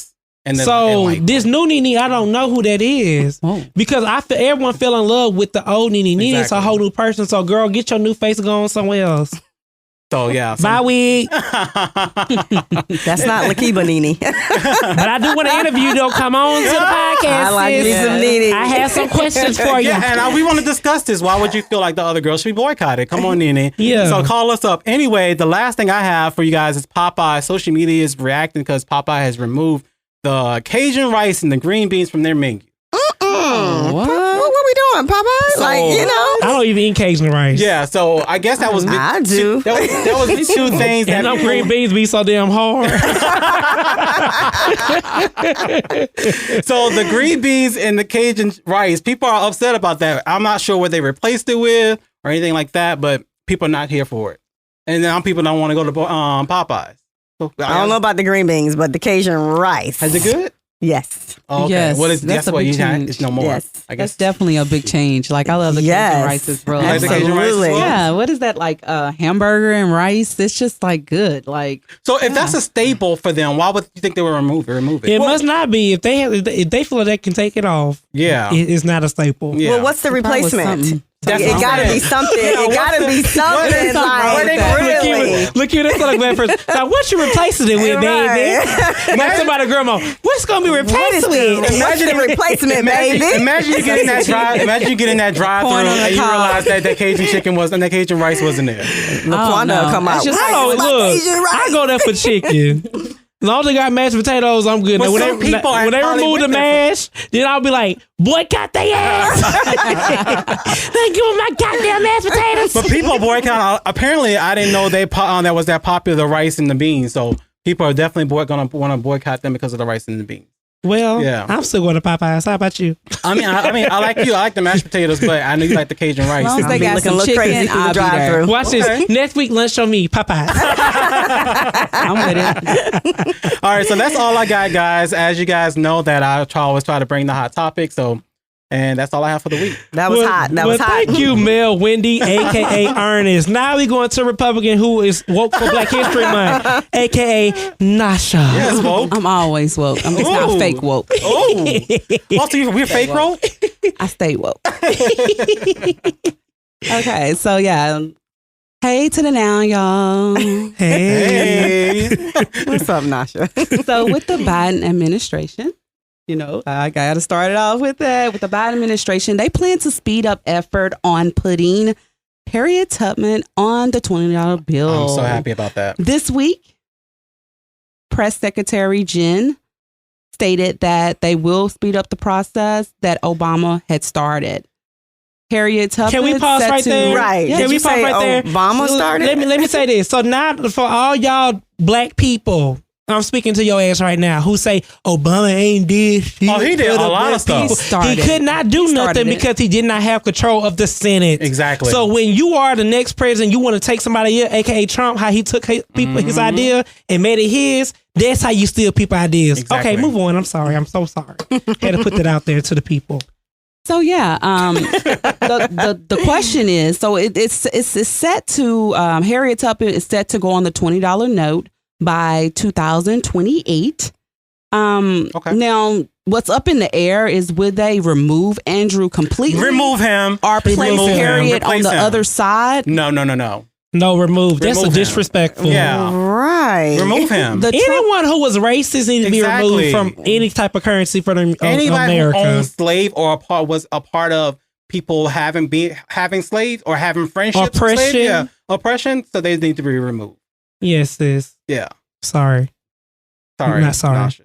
This new Nene, I don't know who that is because everyone fell in love with the old Nene. Nene is a whole new person. So, girl, get your new face going somewhere else. So yeah, bye wig. That's not Lakiba Nene. But I do want to interview you. Though, come on to the podcast. I like me some Nene. I have some questions for you. Yeah, and we want to discuss this. Why would you feel like the other girls should be boycotted? Come on, Nene. Yeah. So call us up. Anyway, the last thing I have for you guys is Popeye. Social media is reacting because Popeye has removed the Cajun rice and the green beans from their menu. What we doing, Popeye? So, I don't even eat Cajun rice. Yeah, so I guess that was I do. That was 2 things. And no green beans be so damn hard. So the green beans and the Cajun rice, people are upset about that. I'm not sure what they replaced it with or anything like that, but people are not here for it. And now people don't want to go to Popeyes. So, I don't know about the green beans, but the Cajun rice. Is it good? Yes. Oh, okay. Yes. Well, that's what you had. It's no more. Yes. I guess that's definitely a big change. Like I love the Cajun rice as well. Absolutely. Yeah. What is that like? Hamburger and rice. It's just like good. Like so. If that's a staple for them, why would you think they would remove it? It must not be. If they feel like they can take it off. Yeah. It's not a staple. Yeah. Well, what's the replacement? It gotta be something. It gotta be something like look here, that's like that person. Now, what you replacing it with, baby? Like somebody, grandma, what's gonna be replaced with? Imagine the replacement, baby. Imagine you get in that drive. Imagine you get in that drive-through and you realize that the Cajun chicken and the Cajun rice wasn't there. Laquanda come out. Look, I go there for chicken. As long as they got mashed potatoes, I'm good. Now, when they remove the mash, then I'll be like, boycott their ass. They give them my goddamn mashed potatoes. But people boycott. Apparently, I didn't know that was that popular, the rice and the beans. So people are definitely going to want to boycott them because of the rice and the beans. Well, I'm still going to Popeyes. How about you? I mean, I like you. I like the mashed potatoes, but I know you like the Cajun rice. As long as they got some chicken, crazy I'll drive-through. Watch this. Next week, lunch on me, Popeyes. I'm with it. All right, so that's all I got, guys. As you guys know, that I always try to bring the hot topic. And that's all I have for the week. That was hot. That was hot. Thank you, Mel Wendy, a.k.a. Ernest. Now we going to a Republican who is woke for Black History Month, a.k.a. Nasha. Yes, woke. I'm always woke. I'm just not fake woke. Oh. Also, we're fake woke? I stay woke. Okay, so yeah. Hey to the now, y'all. Hey. What's up, Nasha? So with the Biden administration, I got to start it off with that. With the Biden administration, they plan to speed up effort on putting Harriet Tubman on the $20 bill. I'm so happy about that. This week, Press Secretary Jen stated that they will speed up the process that Obama had started. Harriet Tubman. Can we pause right there? Right. Can Did we you pause say right there? Obama started? Let me say this. So now for all y'all black people, I'm speaking to your ass right now who say Obama ain't did shit. Oh, he did a lot of stuff. He could not do nothing because he did not have control of the Senate. Exactly. So when you are the next president, you want to take somebody else, aka Trump, how he took his idea and made it his. That's how you steal people ideas. Exactly. Okay, move on. I'm sorry. I'm so sorry. Had to put that out there to the people. So yeah, the question is, so it's set to Harriet Tubman is set to go on the $20 note by 2028. Okay. Now, what's up in the air is would they remove Andrew completely? Remove him. Or place Harriet on the other side? No. No, remove. That's Remove a him. disrespectful. Yeah. Right. Remove him. Anyone who was racist needs to be removed Exactly. from any type of currency for the Anybody America. who owned slave or was a part of people having slaves or having friendships with slaves, Oppression. oppression, so they need to be removed. Yes, sis. Yeah. Sorry. Sorry. Not sorry. Nasha.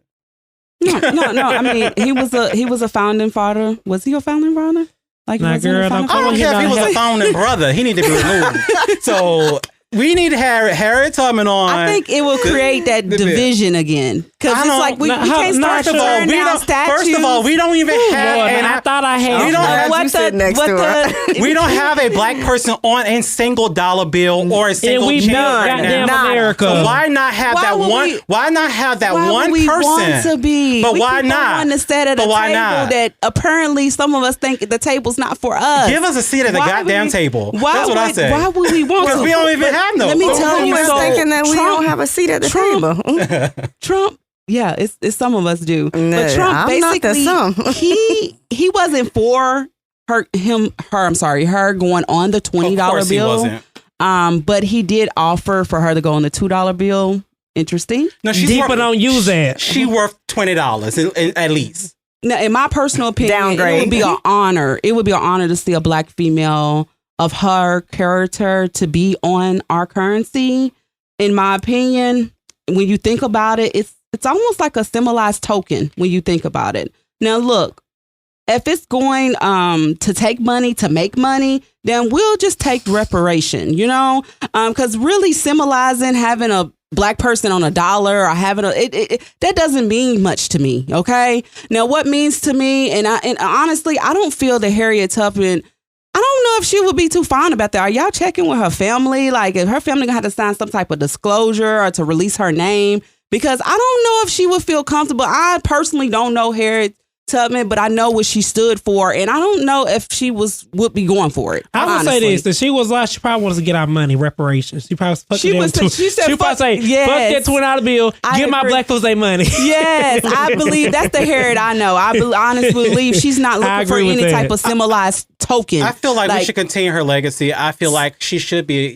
No. I mean, he was a founding father. Was he a founding father? Like, Nah, was he a girl, founding don't I call don't him care if he was not a founding brother. He need to be removed. So we need Harriet Tubman on. I think it will create that the- division again. Because I it's don't- like we no, can't start first of all, tearing down statues. First of all, we don't even have. Lord, and I thought I had. We don't have- you sit next to her. we don't have a black person on a single dollar bill or a single we change none. right Goddamn now. America. So why not have Why that would one? we- Why not have that Why one would we person? want to be? But we why keep not? On to sit at a But why table not? that apparently some of us think the table's not for us. Give us a seat at the Why goddamn would- table. Why That's what I would- say. Why would we want to? Because we don't even But have no. Let me tell Who you, was so thinking that we don't have a seat at the table? Trump, yeah, it's some of us do. No, But Trump I'm not the basically some. he wasn't for her going on the $20 Of course he bill. wasn't. But he did offer for her to go on the $2 bill. Interesting. No, she's Deeper worth, don't use that. She worth $20 at least. Now, in my personal opinion, Downgrade. it would be an honor. It would be an honor to see a black female of her character to be on our currency. In my opinion, when you think about it, it's almost like a symbolized token when you think about it. Now, look, if it's going to take money to make money, then we'll just take reparation, because really symbolizing having a black person on a dollar or having that doesn't mean much to me. Okay. Now, what means to me, and honestly, I don't feel that Harriet Tubman, I don't know if she would be too fond about that. Are y'all checking with her family? Like, if her family gonna have to sign some type of disclosure or to release her name? Because I don't know if she would feel comfortable. I personally don't know Harriet Tubman, but I know what she stood for, and I don't know if she would be going for it. I would say this: that she was like, she probably wants to get our money, reparations. She probably She said, fuck that $20 bill, give my black folks their money. Yes, I believe that's the Harriet I know. I honestly believe she's not looking for any type of symbolized token. I feel like we should continue her legacy. I feel like she should be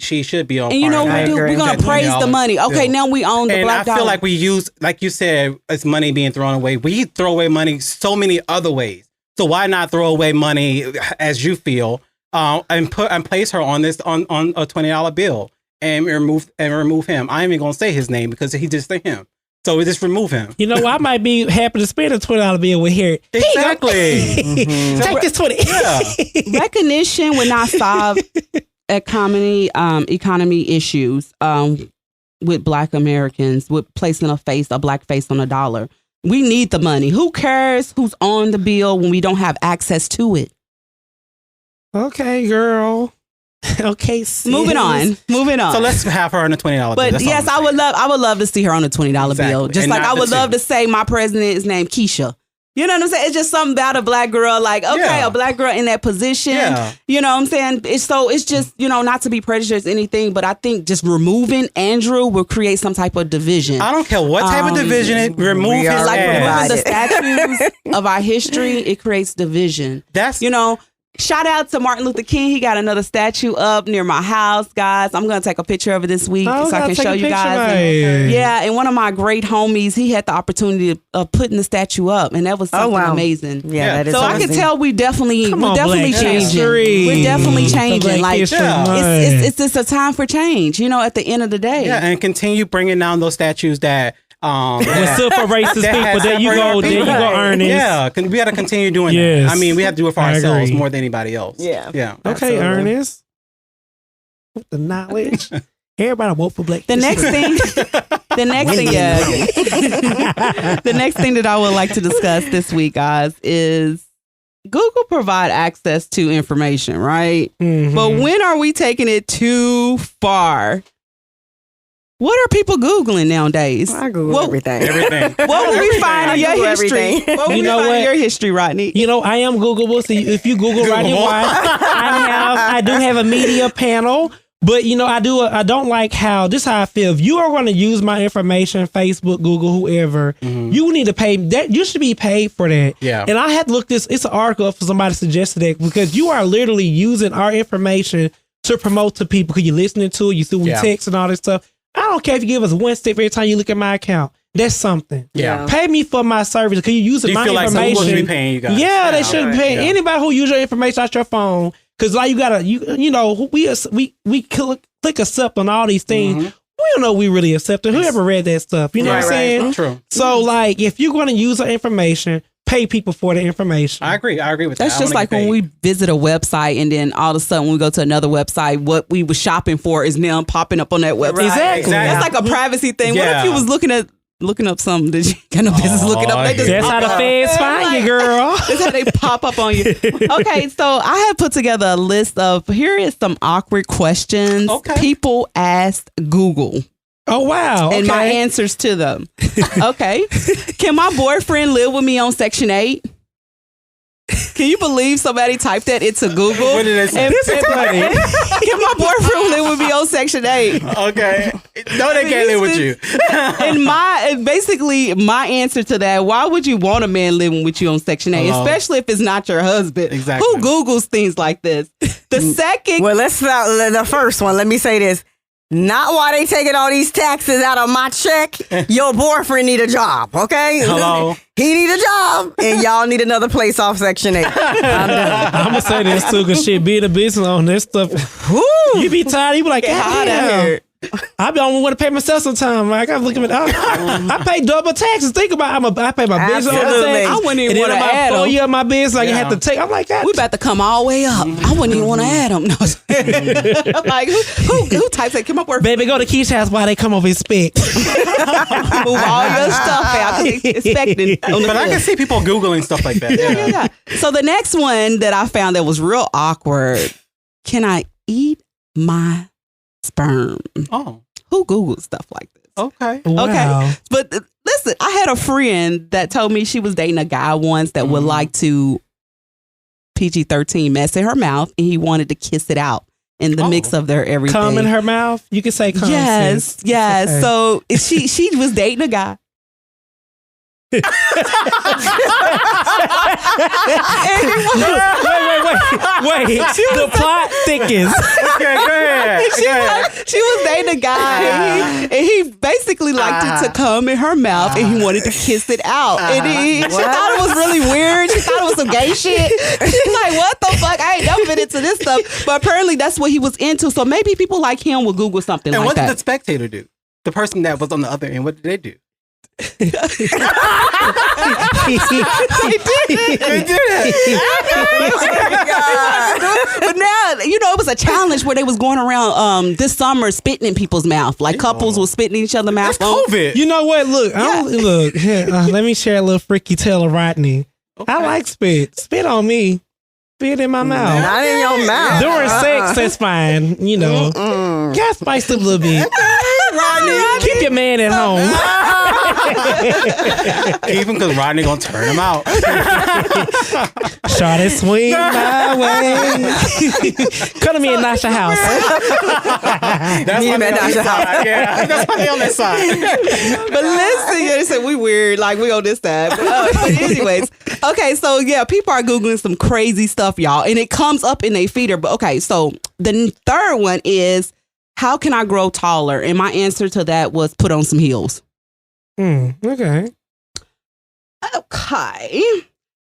on. And you know what we do? We're gonna praise the money. Okay, now we own the black dollar. And I feel like we use, like you said, it's money being thrown away. We throw away money so many other ways. So why not throw away money as you feel, and place her on a $20 bill and remove him? I ain't even gonna say his name because he just said him. So we just remove him. You know, I might be happy to spend a $20 bill with Harriet. Exactly. Take this 20. Yeah. Recognition would not solve economy issues with black Americans, with placing a black face on a dollar. We need the money. Who cares who's on the bill when we don't have access to it? Okay, girl. Okay, sis. Moving on. So let's have her on a $20 bill. But That's yes, all I'm I would love to see her on a $20 bill. Exactly. Just And like not I the would love two. to say my president is named Keisha. You know what I'm saying? It's just something about a black girl. Like, okay, Yeah. a black girl in that position. Yeah. You know what I'm saying? It's just, not to be prejudiced or anything, but I think just removing Andrew will create some type of division. I don't care what type of division it remove his Like removing ass. the statues of our history, it creates division. That's Shout out to Martin Luther King. He got another statue up near my house, guys. I'm going to take a picture of it this week so I can show you guys. And one of my great homies, he had the opportunity of putting the statue up, and that was something amazing. Yeah, that is so I can tell we definitely changing. We're definitely changing. Like it's a time for change. At the end of the day. Yeah, and continue bringing down those statues that What's up for racist people? There you go. There you go, Ernest. Yeah, we got to continue doing Yes. that. I mean, we have to do it for I ourselves agree. more than anybody else. Yeah. Yeah. Okay, Absolutely. Ernest. With the knowledge. Everybody vote for black. The next thing, the next thing that I would like to discuss this week, guys, is Google provide access to information, right? Mhm. But when are we taking it too far? What are people Googling nowadays? I Google What- everything. Everything. What will we find in your Google history? everything. What will You we know find in what? your history, Rodney? You know, I am Googleable. So if you Google Rodney Googleable. Wise, I do have a media panel. But you know, I don't like how this is how I feel. If you are going to use my information, Facebook, Google, whoever, you need to pay that. You should be paid for that. Yeah. And I had to look this. It's an article for somebody suggested that because you are literally using our information to promote to people. Because you're listening to it, you see we Yeah. text and all this stuff. I don't care if you give us one step every time you look at my account. That's something. Yeah. Pay me for my service because you're using Do you my feel like information. someone should be paying you guys? Yeah, they should be paying Yeah. anybody who use your information out your phone. Cause like you gotta, you know, we click accept on all these things. We don't know we really accept it. Whoever read that stuff, you know what I'm saying? True. So like, if you're going to use our information, pay people for the information. I agree with that. That's I just wanna like get when paid. we visit a website and then all of a sudden when we go to another website, what we were shopping for is now popping up on that website. Exactly. That's like a privacy thing. What Yeah. if you was looking up something that you got no business looking up? They just That's pop how the up. feds find you, girl. That's how they pop up on you. Okay, so I have put together a list of here is some awkward questions people asked Google. Oh wow! And my Okay. answers to them. Okay. Can my boyfriend live with me on Section 8? Can you believe somebody typed that into Google? What did they say? And- This is funny. Can my boyfriend live with me on Section 8? Okay. No, they can't live with you. And basically my answer to that, why would you want a man living with you on Section 8, Hello? especially if it's not your husband? Exactly. Who Googles things like this? The second, Well, let's start the first one. Let me say this. Not while they taking all these taxes out of my check. Your boyfriend need a job, okay? Hello? He need a job, and y'all need another place off Section 8. I'm done. I'm gonna say this too, cause shit, being a business on this stuff, you be tired. You be like, get hot out "Damn." here. I don't want to pay myself sometime. Like I'm looking at, I pay double taxes. Think about, I pay my business Absolutely. tax. I wouldn't even and then wanna about add 4 them. years of my business, like I Yeah. have to take. I'm like, God, We about to come all the way up. I wouldn't even want to add them. No. Like, who types that? Come up with baby, go to Keisha's house while they come over and inspect. move all your stuff out. Expecting. On the But I field. can see people Googling stuff like that. Yeah. So the next one that I found that was real awkward. Can I eat my sperm? Oh, Who Googles stuff like this? okay. Wow. Okay. But listen, I had a friend that told me she was dating a guy once that would like to PG-13 mess in her mouth, and he wanted to kiss it out in the mix of their everything. Cum in her mouth. You can say cum. Yes, sis. yes. Okay. So she was dating a guy. wait. The plot thickens. Okay, go ahead. She was dating a guy, and he basically liked it to come in her mouth, and he wanted to kiss it out. And she thought it was really weird. She thought it was some gay shit. She's like, "What the fuck? I ain't never been into this stuff." But apparently, that's what he was into. So maybe people like him will Google something And like what did that. the spectator do? The person that was on the other end, what did they do? They did. But now, it was a challenge where they was going around this summer spitting in people's mouth. Like couples was spitting in each other's mouth. That's COVID. You know what? Look, look. Here, let me share a little freaky tale of Rodney. I like spit. Spit on me. Spit in my mouth. Not in your mouth. During sex, that's fine. You know, got spiced up a little bit. Rodney, keep your man at home. Even because Rodney gonna turn him out. Shot it, swing my way. Come to me and Nasha house. That's Me why and they on Nasha this side. Yeah, that's why they on that side. But listen, they said we weird, like we on this side. But anyways, okay, so yeah, people are Googling some crazy stuff, y'all, and it comes up in their feeder. But okay, so the third one is, how can I grow taller? And my answer to that was put on some heels. Okay. Okay.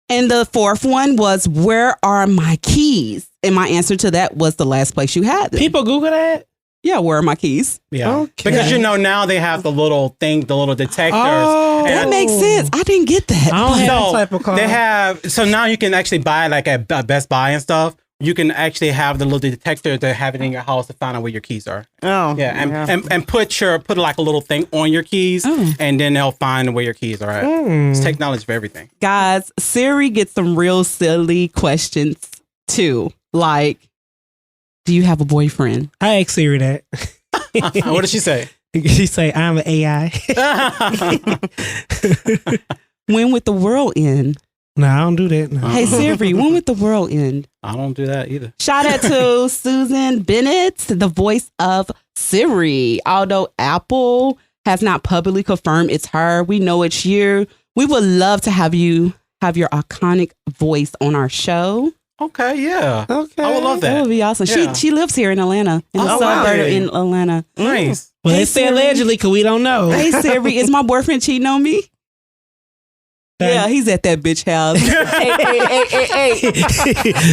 And the fourth one was, where are my keys? And my answer to that was the last place you had them. People Google that? Yeah, where are my keys? Yeah. Okay. Because now they have the little detectors. Oh. That makes sense. I didn't get that. I don't have that So type of car. they have. So now you can actually buy like at Best Buy and stuff. You can actually have the little detector to have it in your house to find out where your keys are. Oh, Yeah, and put like a little thing on your keys, and then they'll find where your keys are at. It's technology for everything. Guys, Siri gets some real silly questions too. Like, do you have a boyfriend? I asked Siri that. What did she say? She say, I'm an AI. When would the world end? No, I don't do that. No. Hey Siri, when would the world end? I don't do that either. Shout out to Susan Bennett, the voice of Siri. Although Apple has not publicly confirmed it's her, we know it's you. We would love to have you have your iconic voice on our show. Okay, yeah. Okay. I would love That that. would be awesome. Yeah. She lives here in Atlanta, in the Oh, suburb wow. in Atlanta. Nice. Well, Hey, they say Siri. allegedly because we don't know. Hey Siri, is my boyfriend cheating on me? Yeah, he's at that bitch house. hey.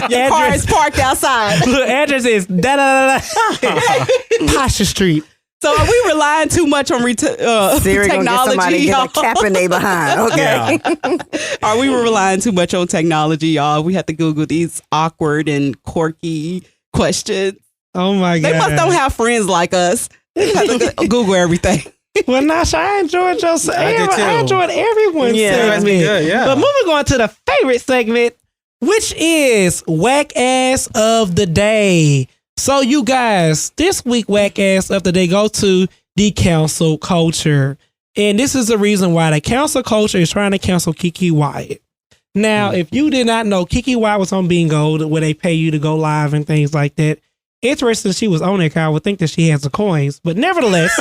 Your car is parked outside. Look, address is Pasha Street. So are we relying too much on Siri gonna get somebody technology, to get y'all? a cap in they behind. Okay. Yeah. Are we relying too much on technology, y'all? We have to Google these awkward and quirky questions. Oh my God. They must don't have friends like us. They have to Google everything. Well, Nasha, I enjoyed your I did too. I enjoyed everyone's Yeah, that's been segment. good, yeah. But moving on to the favorite segment, which is Whack Ass of the Day. So you guys, this week Whack Ass of the Day go to the cancel culture. And this is the reason why the cancel culture is trying to cancel Keke Wyatt. Now, if you did not know, Keke Wyatt was on Bingo where they pay you to go live and things like that. Interesting, she was on there, because I would think that she has the coins. But nevertheless,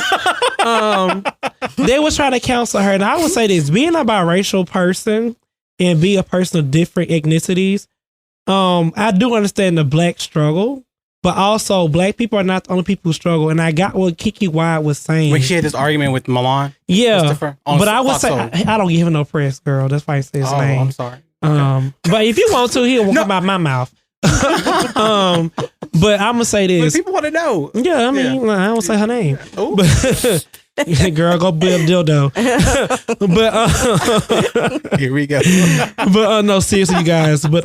they was trying to cancel her. And I would say this, being a biracial person and be a person of different ethnicities, I do understand the black struggle, but also black people are not the only people who struggle. And I got what Keke Wyatt was saying. When she had this argument with Milan. Yeah, Christopher on but I would Fox say, Soul. I don't give him no press, girl. That's why I say his name. I'm sorry. But if you want to, he'll come out my mouth. But I'm gonna say But this. people want to know. Yeah, I mean, I don't say her name. Oh. But girl, go build dildo. But Here we go. no, seriously, you guys. But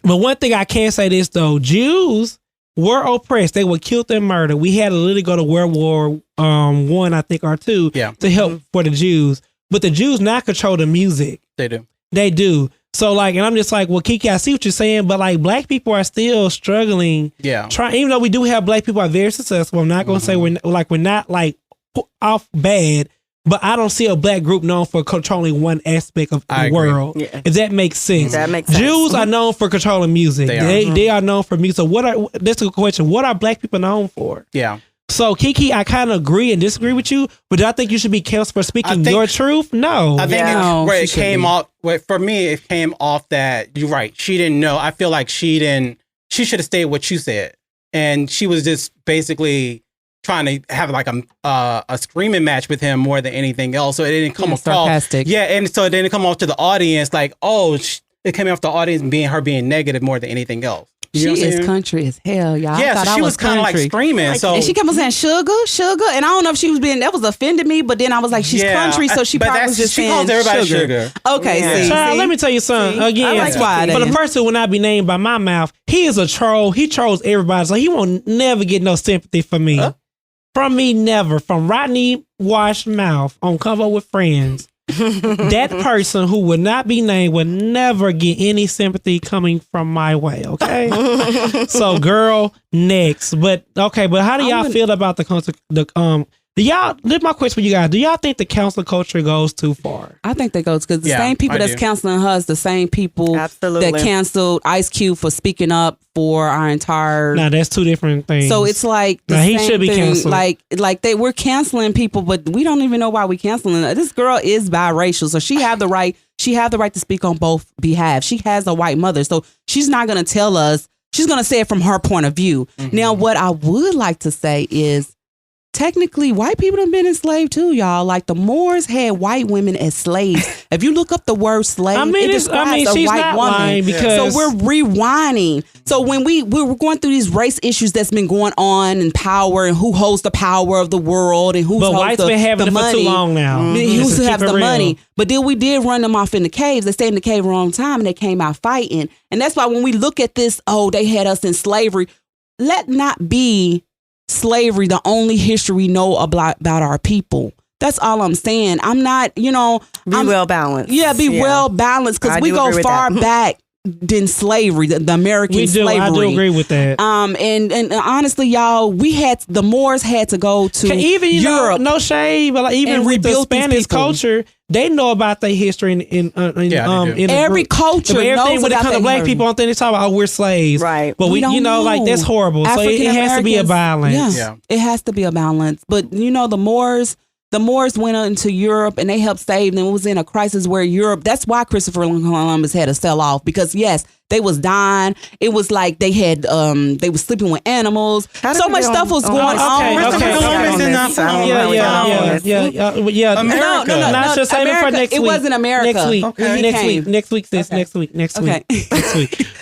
one thing I can say this though, Jews were oppressed. They were killed and murdered. We had to literally go to World War One, I think, or two, to help for the Jews. But the Jews now control the music. They do. They do. So like, and I'm just like, well, Keke, I see what you're saying, but like, black people are still struggling. Yeah. Even though we do have black people who are very successful, I'm not gonna say we're not like off bad, but I don't see a black group known for controlling one aspect of the world. Yeah. If that makes sense. That makes sense. Jews are known for controlling music. They are known for music. So that's a good question. What are black people known for? Yeah. So Keke, I kind of agree and disagree with you, but do I think you should be canceled for speaking your truth? No. I think No, it she came shouldn't. off. For me, it came off that you're right. She didn't know. I feel like she should have stayed what you said, and she was just basically trying to have like a screaming match with him more than anything else. So it didn't come across sarcastic. Yeah, and so it didn't come off to the audience like, oh, it came off the audience being negative more than anything else. You know She what I'm is saying? country as hell, y'all. I Yeah, thought so I she was was kind of like country. screaming. So And she kept on saying sugar, and I don't know if she was that was offended me, but then I was like, she's Yeah, country, so she but probably that's- was just she saying calls everybody sugar. Okay, Yeah. see, Child, see? let me tell you something. See? Again, That's why for the then. person who will not be named by my mouth, he is a troll. He trolls everybody, so he won't never get no sympathy from me. From me, never. From Rodney Wash Mouth on conVo with Friends. That person who would not be named would never get any sympathy coming from my way, okay? So, girl, next. But how do y'all feel about my question for you guys, do y'all think the council culture goes too far? I think that goes because the Yeah, same people I that's do. canceling her is the same people Absolutely. that canceled Ice Cube for speaking up for our entire. Nah, that's two different things. So it's like the Nah, he same should be thing. canceled. Like we're canceling people, but we don't even know why we canceling her. This girl is biracial, so she have the right. She have the right to speak on both behalf. She has a white mother, so she's not gonna tell us. She's gonna say it from her point of view. Now, what I would like to say is, technically white people have been enslaved too, y'all. Like the Moors had white women as slaves. If you look up the word slave, it describes a she's white not woman. lying because So we're rewinding. So when we're going through these race issues that's been going on and power and who holds the power of the world and who holds whites been having the it money. for too long now. Who has the real. money? But then we did run them off in the caves. They stayed in the cave a long time and they came out fighting. And that's why when we look at this, they had us in slavery. Let not be slavery the only history we know about our people. That's all I'm saying. I'm not, Be well balanced. Yeah, well balanced because we go far back than slavery, the American slavery. I do agree with that. And honestly, y'all, the Moors had to go to even Europe. No shade, but like, even with the Spanish culture, they know about their history in every culture. But everything knows when it about comes to black people, on thing they talk about, we're slaves, right? But we don't know. like that's horrible. So it has to be a balance. Yeah, it has to be a balance. But the Moors went into Europe and they helped save them. It was in a crisis where Europe, that's why Christopher Columbus had to sell off, because yes, they was dying. It was like they was sleeping with animals. So much stuff was going on. Yeah. America. No. Not just saving for next week. It wasn't America. Next week.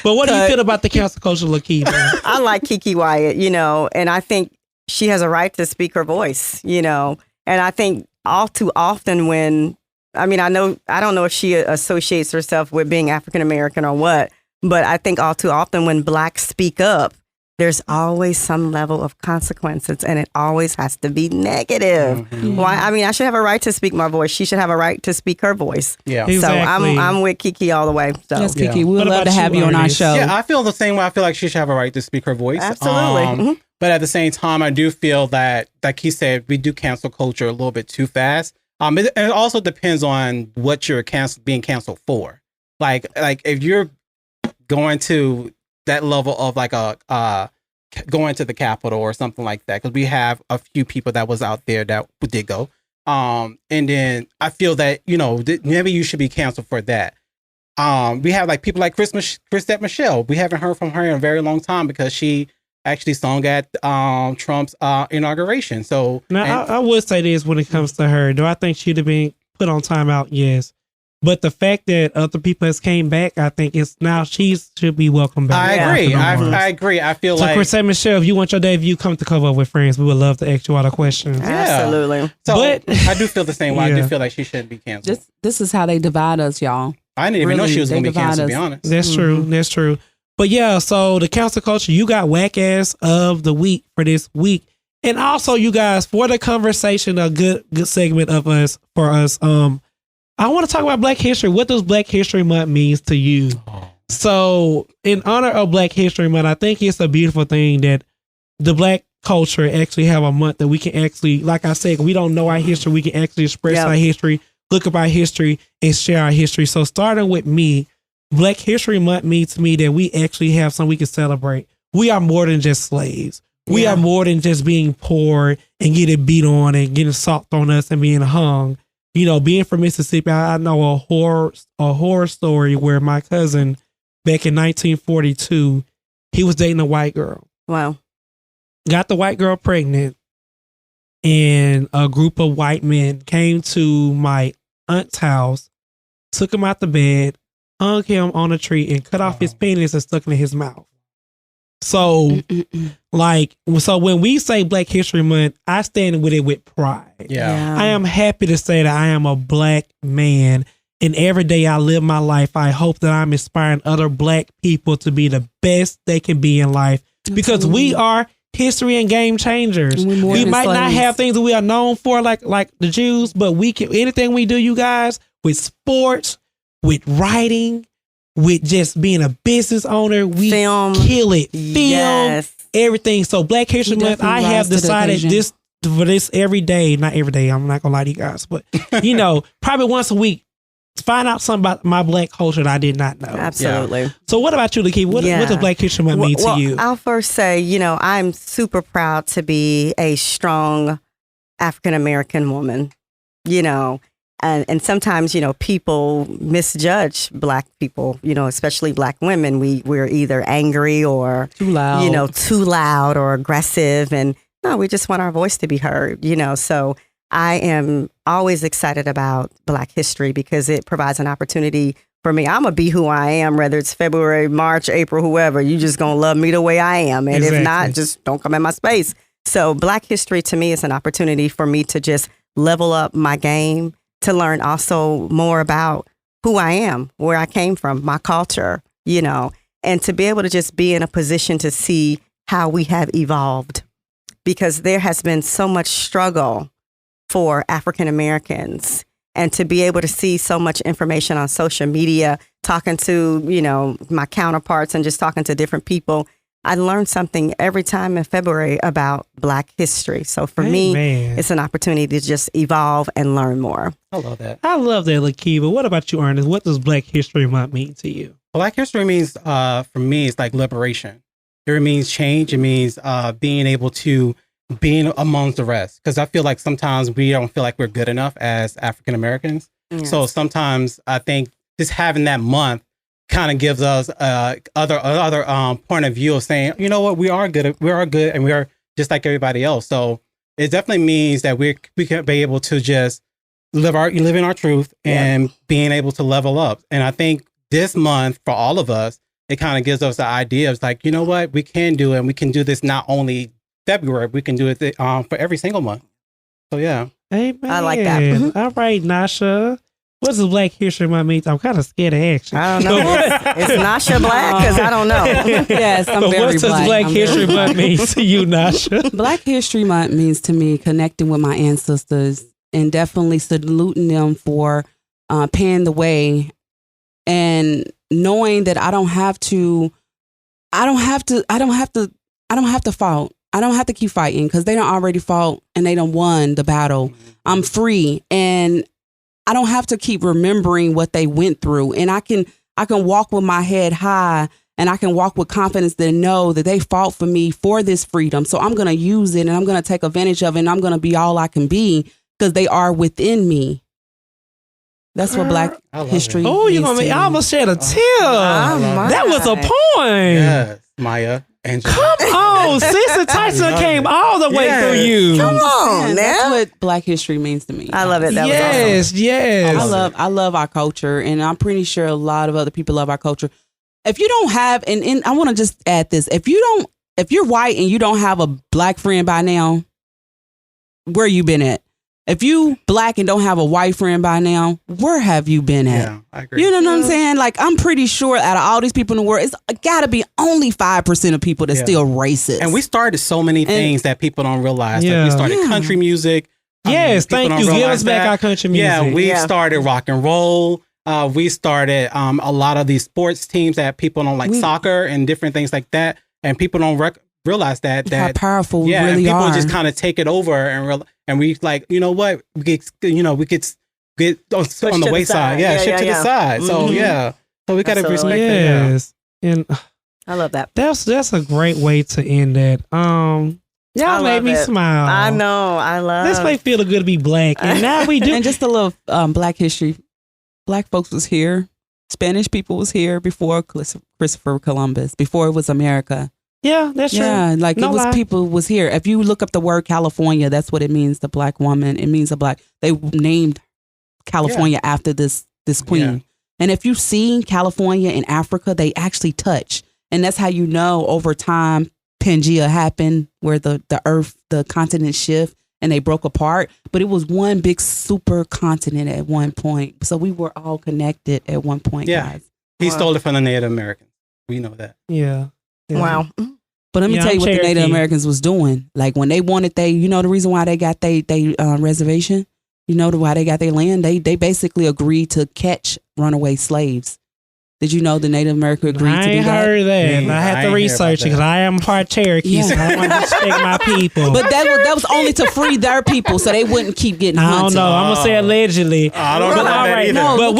But what do you feel about the cancel culture, Lakeith? I like Kiki Wyatt, and I think she has a right to speak her voice, And I think all too often I don't know if she associates herself with being African American or what, but I think all too often when blacks speak up, there's always some level of consequences, and it always has to be negative. Mm-hmm. Why? I should have a right to speak my voice. She should have a right to speak her voice. Yeah, exactly. So I'm with Kiki all the way. So. Yes, Kiki, we would love to have you on our show. Yeah, I feel the same way. I feel like she should have a right to speak her voice. Absolutely. But at the same time, I do feel that, like he said, we do cancel culture a little bit too fast. It also depends on what you're being canceled for. Like if you're going to that level of going to the Capitol or something like that, because we have a few people that was out there that did go. And then I feel that, maybe you should be canceled for that. We have like people like Chrisette Michelle. We haven't heard from her in a very long time because she actually sung at Trump's inauguration. So now I would say this when it comes to her. Do I think she'd have been put on timeout? Yes. But the fact that other people has came back, I think she should be welcome back. I agree. I agree. I feel like Chrisette Michelle, if you want your debut, come to Cover Up with Friends. We would love to ask you all the questions. Absolutely. So but I do feel the same way. I do feel like she shouldn't be canceled. This is how they divide us, y'all. I didn't even know she was going to be canceled, to be honest. That's true. That's true. But yeah, so the cancel culture, you got whack ass of the week for this week. And also, you guys, for the conversation, a good segment of us, for us, I want to talk about Black History. What does Black History Month means to you? So in honor of Black History Month, I think it's a beautiful thing that the Black culture actually have a month that we can actually, like I said, we don't know our history. We can actually express our history, look up our history, and share our history. So starting with me, Black History Month means to me that we actually have something we can celebrate. We are more than just slaves. We are more than just being poor and getting beat on and getting salt on us and being hung. Being from Mississippi, I know a horror story where my cousin back in 1942, he was dating a white girl. Wow. Got the white girl pregnant, and a group of white men came to my aunt's house, took him out the bed, hung him on a tree, and cut off his penis and stuck it in his mouth. So, so when we say Black History Month, I stand with it with pride. Yeah. I am happy to say that I am a Black man, and every day I live my life, I hope that I'm inspiring other Black people to be the best they can be in life, because we are history and game changers. We might not have things that we are known for like the Jews, but we can, anything we do, you guys, with sports, with writing, with just being a business owner, we kill it. Film, everything. So Black History Month, I have decided for this every day, not every day, I'm not gonna lie to you guys, but probably once a week, find out something about my Black culture that I did not know. Absolutely. Yeah. So what about you, Lakeith? What does Black History Month mean to you? I'll first say, I'm super proud to be a strong African American woman, And sometimes, people misjudge Black people, especially Black women. We're either angry or, too loud, too loud or aggressive. And No, we just want our voice to be heard, So I am always excited about Black history because it provides an opportunity for me. I'm going to be who I am, whether it's February, March, April, whoever. You just going to love me the way I am. And if not, just don't come in my space. So Black history to me is an opportunity for me to just level up my game, to learn also more about who I am, where I came from, my culture, and to be able to just be in a position to see how we have evolved. Because there has been so much struggle for African Americans, and to be able to see so much information on social media, talking to, my counterparts and just talking to different people, I learned something every time in February about Black history. So for me, it's an opportunity to just evolve and learn more. I love that. I love that, Lakiva. What about you, Ernest? What does Black History Month mean to you? Black history means, for me, it's like liberation. It means change. It means being able to being amongst the rest. Because I feel like sometimes we don't feel like we're good enough as African Americans. Yes. So sometimes I think just having that month kind of gives us other point of view of saying, you know what, we are good, and we are just like everybody else. So it definitely means that we can be able to just live in our truth and being able to level up. And I think this month for all of us, it kind of gives us the idea of like, you know what, we can do it, and we can do this not only February, we can do it for every single month. So yeah. Amen. I like that. Mm-hmm. All right, Nasha. What does Black History Month mean? I'm kind of scared of action. I don't know. It's Nasha Black because I don't know. Yes, I'm very What does Black History Month mean to you, Nasha? Black History Month means to me connecting with my ancestors and definitely saluting them for paving the way, and knowing that I don't have to fight. I don't have to keep fighting because they don't already fought and they done won the battle. I'm free, and I don't have to keep remembering what they went through. And I can walk with my head high, and I can walk with confidence to know that they fought for me for this freedom. So I'm going to use it, and I'm going to take advantage of it, and I'm going to be all I can be because they are within me. That's what Black history. Oh, you're gonna make. I almost shed a tear. That was a point. Yes, Maya. Angela. Come on, Sister Tyson came all the way through you. Come on, that's what Black history means to me. I love it. That was awesome. Yes. I love our culture, and I'm pretty sure a lot of other people love our culture. If you don't have, and I want to just add this: if you're white and you don't have a Black friend by now, where you been at? If you Black and don't have a white friend by now, where have you been at? Yeah, I agree. You know what I'm saying? Like, I'm pretty sure out of all these people in the world, it's got to be only 5% of people that's still racist. And we started so many things that people don't realize. Like we started country music. Yes, thank you. Give us back our country music. Yeah, we started rock and roll. We started a lot of these sports teams that people don't like, soccer and different things like that. And people don't realize that how powerful we really and people are. Just kind of take it over and we like, you know what, we get on the wayside, shift to the side. So so we gotta respect that. And I love that. That's a great way to end that. Y'all made me smile. I know. I love. This may feel good to be Black, and now we do. And just a little Black history. Black folks was here. Spanish people was here before Christopher Columbus. Before it was America. Yeah, that's true. Yeah, like no it was lie. people was here. If you look up the word California, that's what it means, the Black woman. It means a Black. They named California after this queen. Yeah. And if you've seen California in Africa, they actually touch. And that's how you know over time Pangea happened, where the earth, the continent shift and they broke apart. But it was one big super continent at one point. So we were all connected at one point, guys. He stole it from the Native Americans. We know that. Yeah. Wow. But let me tell you what the Native Americans was doing. Like when they wanted the reason why they got they reservation, why they got their land, they basically agreed to catch runaway slaves. Did you know the Native American agreed to do that? I heard that. I had to research it because I am part Cherokee, so I want to respect my people. But that was only to free their people, so they wouldn't keep getting hunted. I don't know. I'm gonna say allegedly. I don't know that either. No, but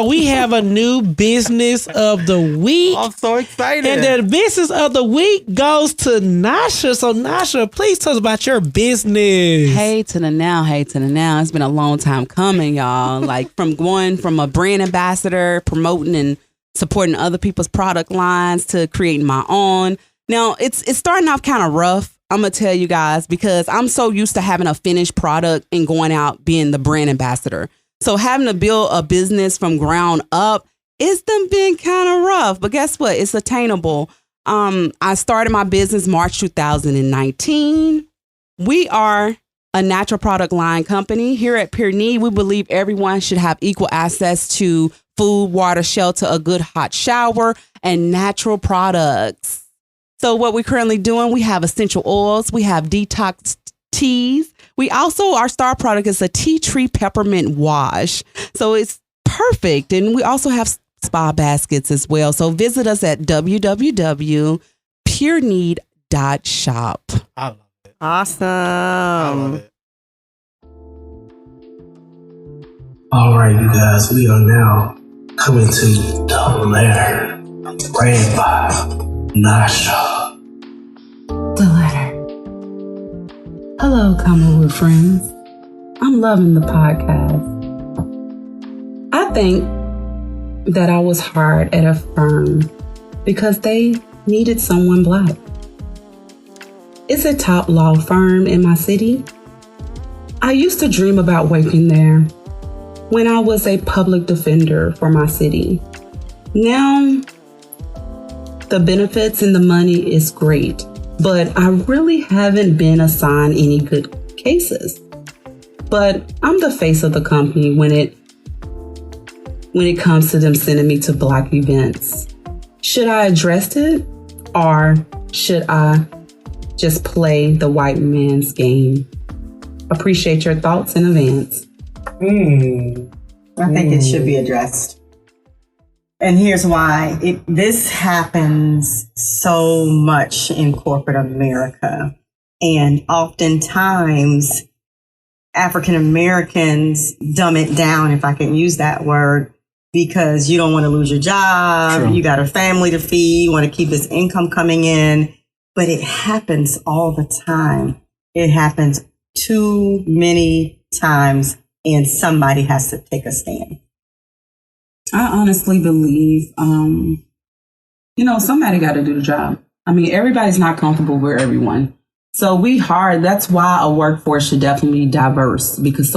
we have a new business of the week. I'm so excited. And the business of the week goes to Nasha. So Nasha, please tell us about your business. Hey to the now. It's been a long time coming, y'all. Like from going from a brand ambassador, promoting and supporting other people's product lines to creating my own. Now it's starting off kind of rough. I'm going to tell you guys, because I'm so used to having a finished product and going out being the brand ambassador. So having to build a business from ground up, it's been kind of rough. But guess what? It's attainable. I started my business March 2019. We are a natural product line company. Here at Pure Need, we believe everyone should have equal access to food, water, shelter, a good hot shower, and natural products. So what we're currently doing, we have essential oils, we have detox teas. We also, our star product is a tea tree peppermint wash. So it's perfect. And we also have spa baskets as well. So visit us at www.pureneed.shop. I love it. Awesome. I love it. All right, you guys, we are now coming to the letter read by Nasha. The letter. Hello, conVo with Friends. I'm loving the podcast. I think that I was hard at a firm because they needed someone Black. It's a top law firm in my city. I used to dream about working there when I was a public defender for my city. Now, the benefits and the money is great, but I really haven't been assigned any good cases. But I'm the face of the company when it comes to them sending me to Black events. Should I address it, or should I just play the white man's game? Appreciate your thoughts in advance. I think it should be addressed. And here's why. This happens so much in corporate America. And oftentimes, African Americans dumb it down, if I can use that word, because you don't want to lose your job. True. You got a family to feed. You want to keep this income coming in. But it happens all the time. It happens too many times, and somebody has to take a stand. I honestly believe, somebody got to do the job. I mean, everybody's not comfortable with everyone. So that's why a workforce should definitely be diverse, because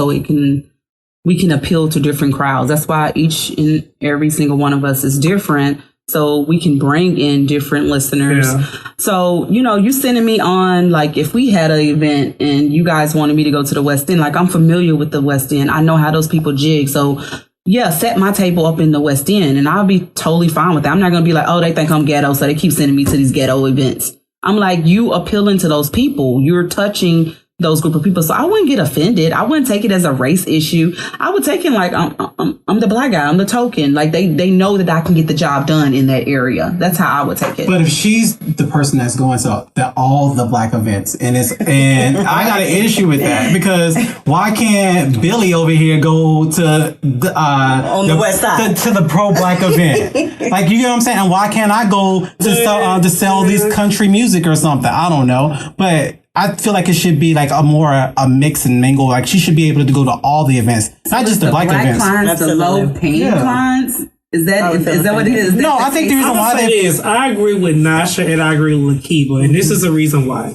we can appeal to different crowds. That's why each and every single one of us is different. So we can bring in different listeners. Yeah. So, you sending me on, like, if we had an event and you guys wanted me to go to the West End, like, I'm familiar with the West End. I know how those people jig. So, yeah, set my table up in the West End and I'll be totally fine with that. I'm not going to be like, oh, they think I'm ghetto, so they keep sending me to these ghetto events. I'm like, you appealing to those people. You're touching those group of people. So I wouldn't get offended. I wouldn't take it as a race issue. I would take it like I'm the Black guy. I'm the token. Like they know that I can get the job done in that area. That's how I would take it. But if she's the person that's going to all the Black events, and I got an issue with that, because why can't Billy over here go to the West side to the pro-Black event? Like, you know what I'm saying? And why can't I go to sell this country music or something? I don't know, but I feel like it should be like a mix and mingle. Like, she should be able to go to all the events, not just the Black events. Clients, the low paying clients. Is that what it is? No, I think the reason why I agree with Nasha and I agree with Lakiba, and this is the reason why.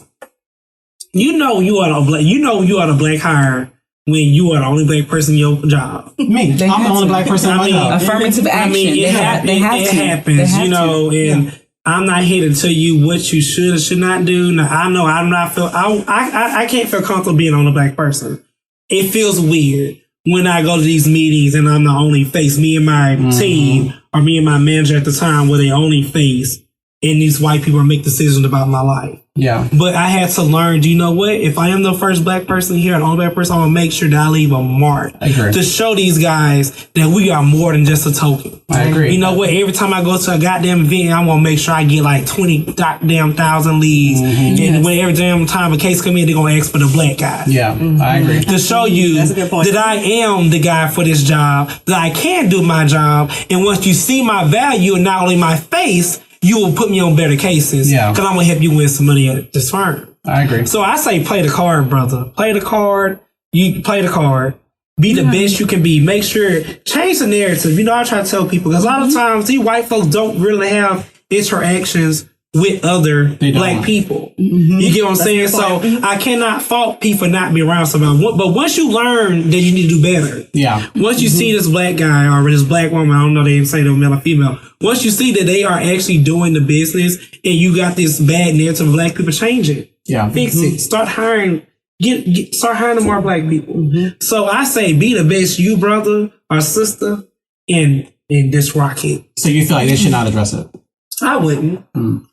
You are the Black hire when you are the only Black person in your job. Me, I'm the only Black person in my job. Affirmative action. It happens, and I'm not here to tell you what you should or should not do. Now, I know I can't feel comfortable being on a Black person. It feels weird when I go to these meetings and I'm the only face, me and my team or me and my manager at the time were the only face, and these white people make decisions about my life. Yeah. But I had to learn, do you know what? If I am the first Black person here, the only Black person, I'm going to make sure that I leave a mark to show these guys that we are more than just a token. I agree. You know what? Every time I go to a goddamn event, I'm going to make sure I get like 20,000 leads. And when every damn time a case come in, they're going to ask for the Black guy. Yeah, I agree. To show you that I am the guy for this job, that I can do my job. And once you see my value and not only my face, you will put me on better cases. Yeah. Because I'm going to help you win some money at this firm. I agree. So I say play the card, brother. Play the card. You play the card. Be the best you can be. Make sure, change the narrative. I try to tell people, because a lot of times these white folks don't really have interactions with other black people. You get what I'm saying? So I cannot fault people for not being around somebody. But once you learn that you need to do better, once you see this black guy or this black woman, I don't know, they didn't say no male or female. Once you see that they are actually doing the business and you got this bad narrative of black people, change it. Fix it. Start hiring. Start hiring more black people. So I say, be the best you, brother or sister, and just rock it. So you feel like they should not address it? I wouldn't.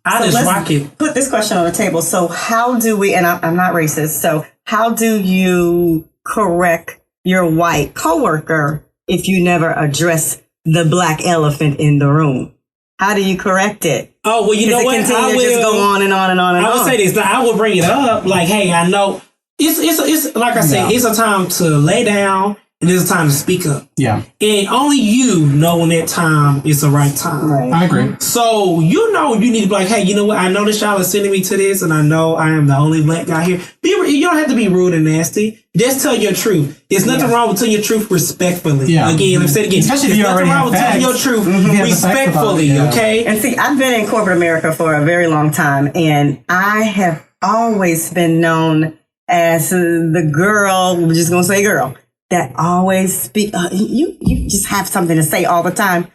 I just rock it. Put this question on the table. So how do we, and I'm not racist, so how do you correct your white coworker if you address the black elephant in the room? How do you correct it? Oh, well, you know what? I will just go on and on and on and on. I would say this. I will bring it up. Like, hey, I know it's like I said, it's a time to lay down. And it's a time to speak up. And only you know when that time is the right time. Right. I agree. So, you need to be like, hey, you know what? I know that y'all are sending me to this, and I know I am the only black guy here. You don't have to be rude and nasty. Just tell your truth. There's nothing wrong with telling your truth respectfully. Again, let's say it again. Especially if There's you nothing already wrong with telling your truth respectfully, okay? And see, I've been in corporate America for a very long time, and I have always been known as the girl, we're just going to say girl, that always speak. You just have something to say all the time.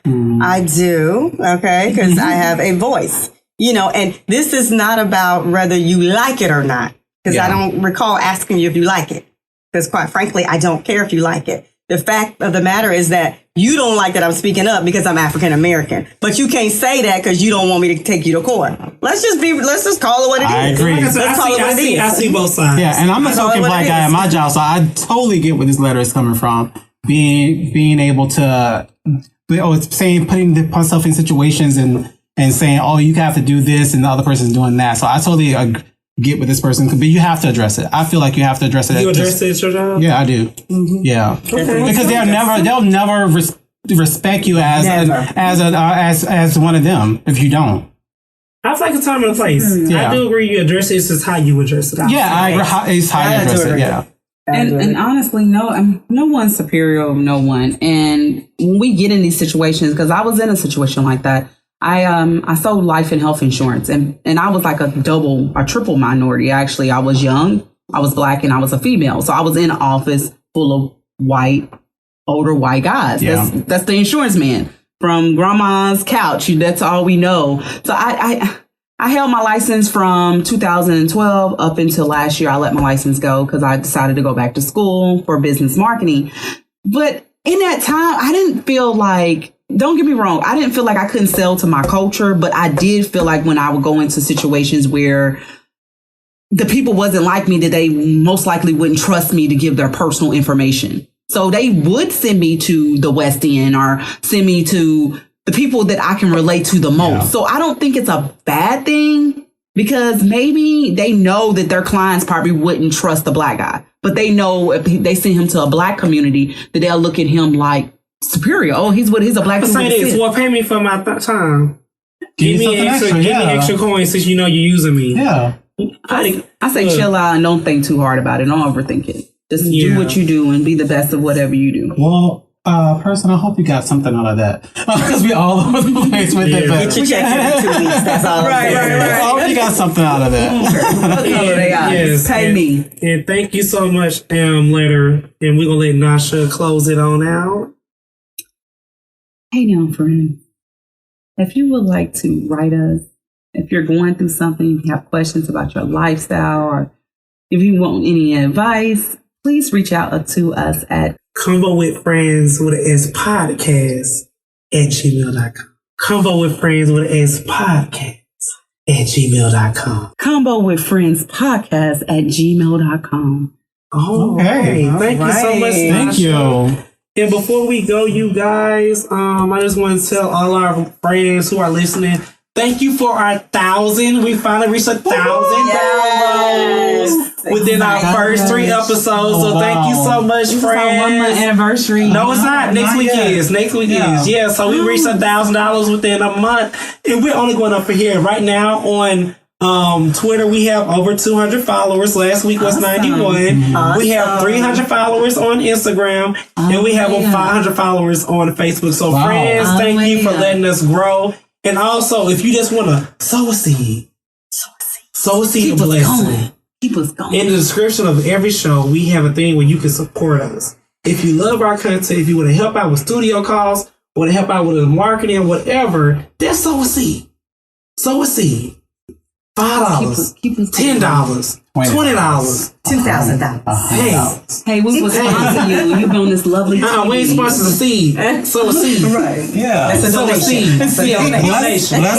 I do, okay, because I have a voice, and this is not about whether you like it or not, because I don't recall asking you if you like it, because quite frankly, I don't care if you like it. The fact of the matter is that you don't like that I'm speaking up because I'm African American, but you can't say that because you don't want me to take you to court. Let's just call it what it is. I agree. I see both sides. Yeah, and I'm a token black guy at my job, so I totally get where this letter is coming from. Being able to, putting myself in situations and saying, oh, you have to do this, and the other person's doing that. So I totally get with this person, but you have to address it. I feel like you have to address it. You address it at your job? Yeah, I do. Yeah, because they'll never respect you as one of them if you don't. I feel like a time and a place. I do agree. You address it. It's just how you address it. I agree. It's how you address it. Yeah. And honestly, no one's superior of no one. And when we get in these situations, because I was in a situation like that. I sold life and health insurance, and I was like a triple minority. Actually, I was young, I was black, and I was a female. So I was in an office full of older white guys. That's the insurance man from grandma's couch. That's all we know. So I held my license from 2012 up until last year. I let my license go because I decided to go back to school for business marketing. But in that time, I didn't feel like, don't get me wrong, I didn't feel like I couldn't sell to my culture, but I did feel like when I would go into situations where the people wasn't like me, that they most likely wouldn't trust me to give their personal information. So they would send me to the West End or send me to the people that I can relate to the most. Yeah. So I don't think it's a bad thing, because maybe they know that their clients probably wouldn't trust the black guy, but they know if they send him to a black community that they'll look at him like superior. Oh, he's a black person. Say this. Well, pay me for my time. Give me extra coins since you're using me. Yeah. I say chill out and don't think too hard about it. Don't overthink it. Just do what you do and be the best of whatever you do. Well, person, I hope you got something out of that, because we all over the place with it. But get your check every 2 weeks. That's all. Right. I hope you got something out of that. Yes, pay me. And thank you so much, later. And we're gonna let Nasha close it on out. Hey now, friends. If you would like to write us, if you're going through something, if you have questions about your lifestyle, or if you want any advice, please reach out to us at conVo with Friends with an S podcast at gmail.com. conVo with Friends with an S podcast at gmail.com. conVo with Friends podcast at gmail.com. Okay. Thank you so much. Thank you. And before we go, you guys, I just want to tell all our friends who are listening, thank you for our 1,000. We finally reached 1,000 downloads within our first 3 episodes. So thank you so much, friends. Our 1 month anniversary. No, it's not. Next week is. Yeah, so we reached $1,000 within a month. And we're only going up for here. Right now on Twitter, we have over 200 followers. Last week was 91. Awesome. We have 300 followers on Instagram, and we have over 500 followers on Facebook. So friends, thank you for letting us grow And also, if you just want to sow a seed of blessing. Keep us going. In the description of every show, we have a thing where you can support us. If you love our content, if you want to help out with studio costs, want to help out with the marketing, whatever, just sow a seed. Sow a seed. $5, $10, $20, $2,000. Hey, we will sponsor you. You on this lovely TV. we ain't sponsors a seed. Sow a seed. Right. Yeah. That's a Sow a seed. Bless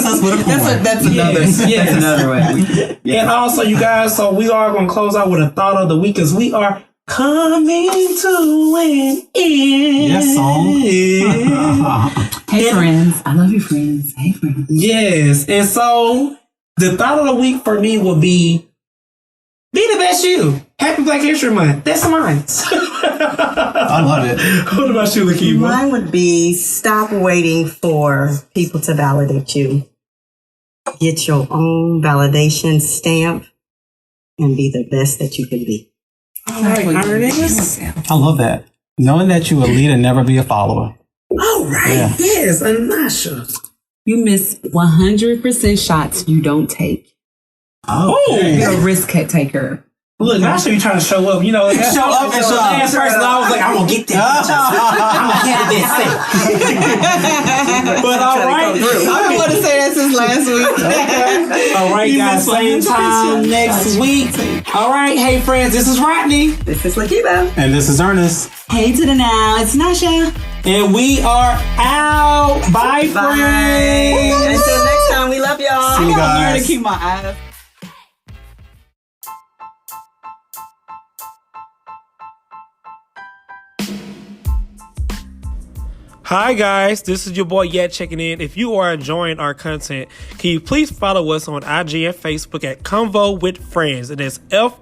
us with a coin. That's another. Yes. That's another way. And also, you guys, so we are going to close out with a thought of the week because we are coming to an end. Yes, song. Hey, friends. I love you, friends. Hey, friends. Yes. And so the thought of the week for me will be the best you. Happy Black History Month. That's mine. I love it. What about you, Lakeema? Mine would be stop waiting for people to validate you. Get your own validation stamp and be the best that you can be. All right, Ernest. I love that. Knowing that you will lead and never be a follower. All right. Yeah. Yes, Anasha. You miss 100% shots you don't take. Oh. You're a risk taker. Look, I should be trying to show up. You know, Show up and show up. last person, I was like, I'm going to get that. I'm going to get that. But all right. I want to say that since last week. All right, guys. Same time next week. All right. Hey, friends. This is Rodney. This is Lakeema. And this is Ernest. Hey to the now. It's Nasha. And we are out. Bye, friends. Until next time, we love y'all. See you guys. Keep my eyes. Hi guys, this is your boy Yet checking in. If you are enjoying our content, can you please follow us on IG and Facebook at conVo with Friendz, and that's FRIENDZ.